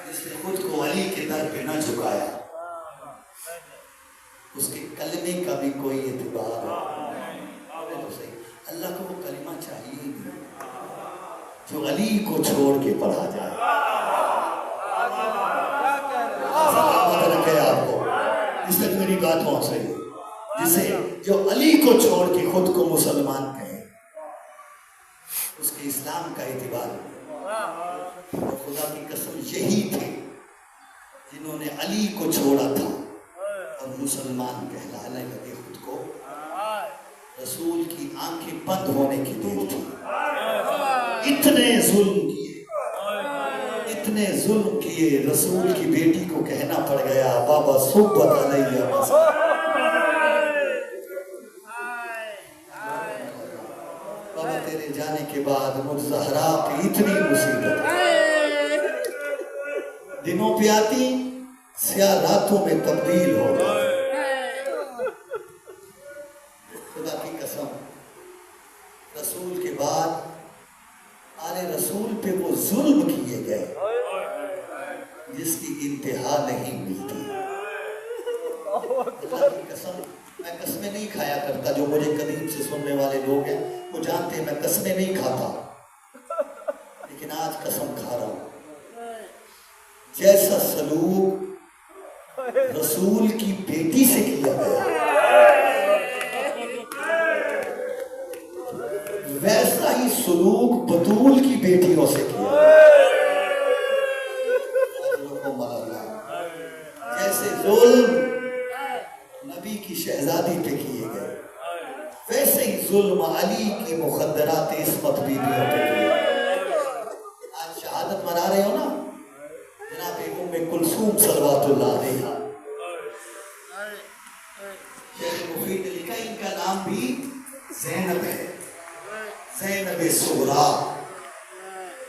جس نے خود کو علی کے در پہ نہ جھکایا، اس کے کلمے کا بھی کوئی اعتبار نہیں۔ اللہ کو وہ کلمہ چاہیے ہی نہیں جو علی کو چھوڑ کے پڑھا جائے۔ رکھے آپ کو اس تک میری بات پہنچ رہی ہے، جسے جو علی کو چھوڑ کے خود کو مسلمان کہے اس کے اسلام کا اعتبار ہے۔ اور خدا کی قسم یہی تھے جنہوں نے علی کو چھوڑا تھا اور مسلمان کہلانے لگے خود کو۔ رسول کی آنکھیں بند ہونے کی دیر تھی، اتنے ظلم کیے رسول کی بیٹی کو کہنا پڑ گیا بابا صحبت علیہ بابا تیرے جانے کے بعد مجھ زہرا پہ اتنی مصیبت دنوں پہ آتی سیاہ راتوں میں تبدیل ہو جاتی خدا کی قسم رسول کے بعد آل رسول پہ وہ ظلم کیے گئے جس کی انتہا نہیں ملتی اللہ کی قسم میں قسمیں نہیں کھایا کرتا جو مجھے قدیم سے سننے والے لوگ ہیں وہ جانتے ہیں میں قسمیں نہیں کھاتا لیکن آج قسم کھا رہا ہوں جیسا سلوک رسول کی بیٹی سے کیا گیا ویسا ہی سلوک بطول کی بیٹیوں سے کیا جیسے ظلم نبی کی شہزادی پہ کیے گئے ویسے ہی ظلم علی کی مخدرات عصمت بیویوں پہ کیے آج شہادت منا رہے ہو نا جناب ام کلثوم صلوات اللہ علیہا شیخ مفید نے لکھا ان کا نام بھی زینب ہے زینب صغریٰ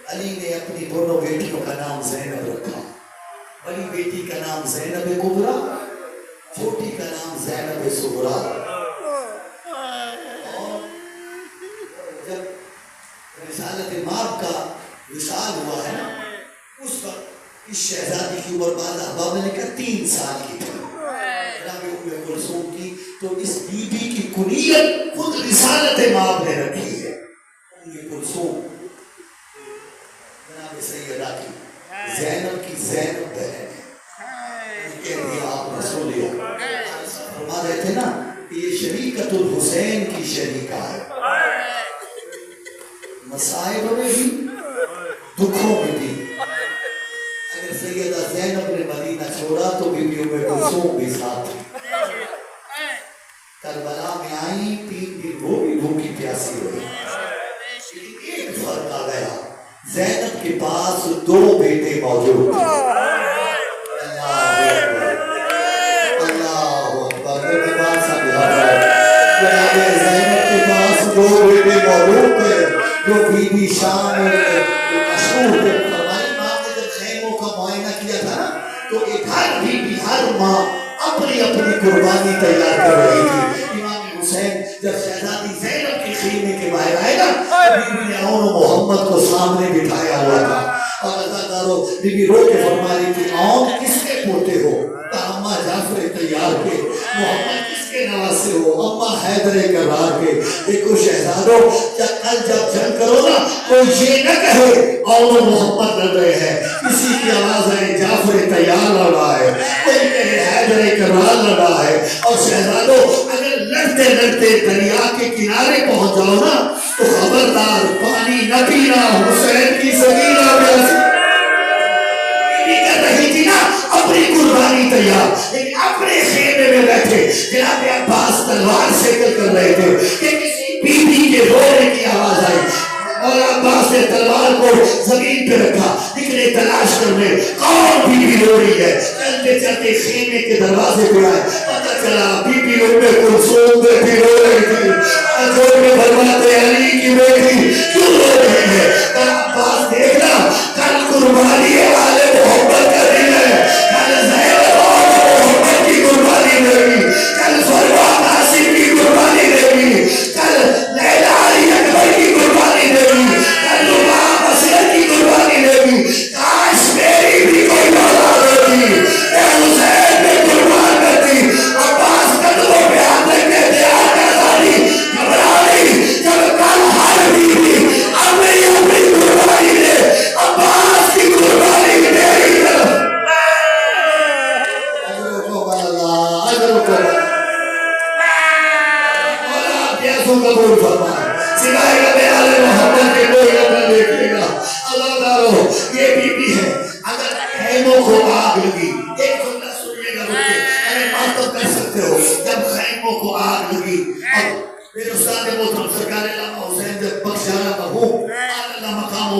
علی نے اپنی دونوں بیٹیوں کا نام زینب رکھا بڑی بیٹی کا نام زینب کبریٰ چھوٹی کا نام زینب صغریٰ اور جب رسالت ماب کا وصال ہوا ہے نا اس وقت اس شہزادی کی عمر بعض احباب نے لکھا 3 سال کی تھی جناب ام کلثوم کی تو اس بی بی کی کنیت خود رسالت ماب نے رکھی ہے ام کلثوم جناب سیدہ کی زینب کی زینب بہن ہے آپ نے سن لیا فرما رہے تھے نا کہ یہ شریکت الحسین کی شریکہ ہے مصائب میں بھی دکھوں میں بھی اگر سیدہ زینب نے مدینہ چھوڑا تو بی بی ام کلثوم بھی ساتھ تھی کربلا میں آئی 3 دن وہ بھی بھوکی پیاسی ہوئی ایک فرق آ گیا زینب کے پاس 2 بیٹے موجود تھے اللہ اکبر میرے بات سمجھا زینب کے پاس 2 بیٹے موجود تھے جو بی بی شام مشہور تھے فرمائی ماں نے جب خیموں کا معائنہ کیا تھا نا تو ایک ہر بی بی ہر ماں اپنی اپنی قربانی تیار کر رہی تھی امام حسین جب شہزادی زینب کے خیمے کے باہر آئے نا بی بی نے اون محمد کو سامنے بٹھایا ہوا تھا اور ازادارو بی بی رو کے فرما رہی تھی اون کس کے پوتے ہو اماں جعفر تیار کے محمد کس کے نواسے ہو اماں حیدر کرار کے دیکھو شہزادو کل جب جنگ کرو نا تو یہ نہ کہے اون محمد لڑ رہے ہیں کسی کی آواز ہے جعفر تیار لڑ رہا ہے کوئی کہے حیدر کرار لڑ رہا ہے اور شہزادو اگر لڑتے لڑتے دریا کے کنارے پہنچ جاؤ نا تو خبردار پانی نہ پینا حسین کی سگیرہ پیاسی کر رہی تھی نا اپنی قربانی تیار لیکن اپنے خیمے میں بیٹھے جناب عباس تلوار شکل کر رہے تھے کہ کسی بی بی کے رونے کی آواز آئی اور عباس نے تلوار کو زمین پہ رکھا نکلے تلاش کرنے کون بی بی رو رہی ہے چلتے چلتے خیمے کے دروازے پہ آئے پتہ چلا بی بی ام کلثوم بیٹی رو رہی تھی جو میں فرماتے علی کی بیٹی کیوں رو رہی ہے عباس دیکھنا کل قربانی والے محبت کر رہی ہے کل زینب محبت کی قربانی دے گی کل فروا ناصر کی قربانی دے گی کل لیلا علی اکبر کی قربانی دے گی کل لباب اسد کی قربانی دے گی کاش میری بھی کوئی اولاد ہوتی اے حسین میں قربان کرتی عباس قدموں پہ ہاتھ رکھتے تھے آقا زادی گھبرا رہی جب کل ہار بھی اپنی قربانی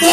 2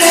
2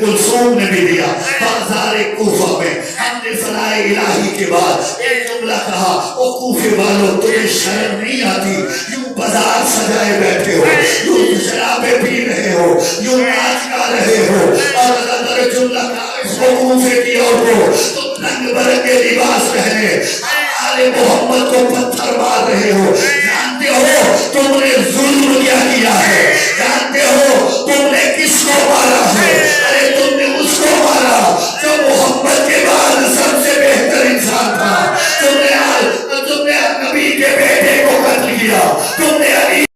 کلثوم نے بھی دیا بازار کوفہ میں. ہم نے فنائے الہی کے بعد ایک جملہ کہا او کوفے والوں تمہیں شرم نہیں آتی یوں بازار سجائے بیٹھے ہو, یوں شرابیں پی رہے ہو, یوں ناچ گا رہے ہو, اور اگر جملہ کہا اس کو کوفے کی عورتوں تم رنگ برنگے لباس پہنے آل محمد کو پتھر مار رہے ہو. جانتے ہو تم نے ظلم کیا کیا ہے, جانتے ہو تم نے کس کو مارا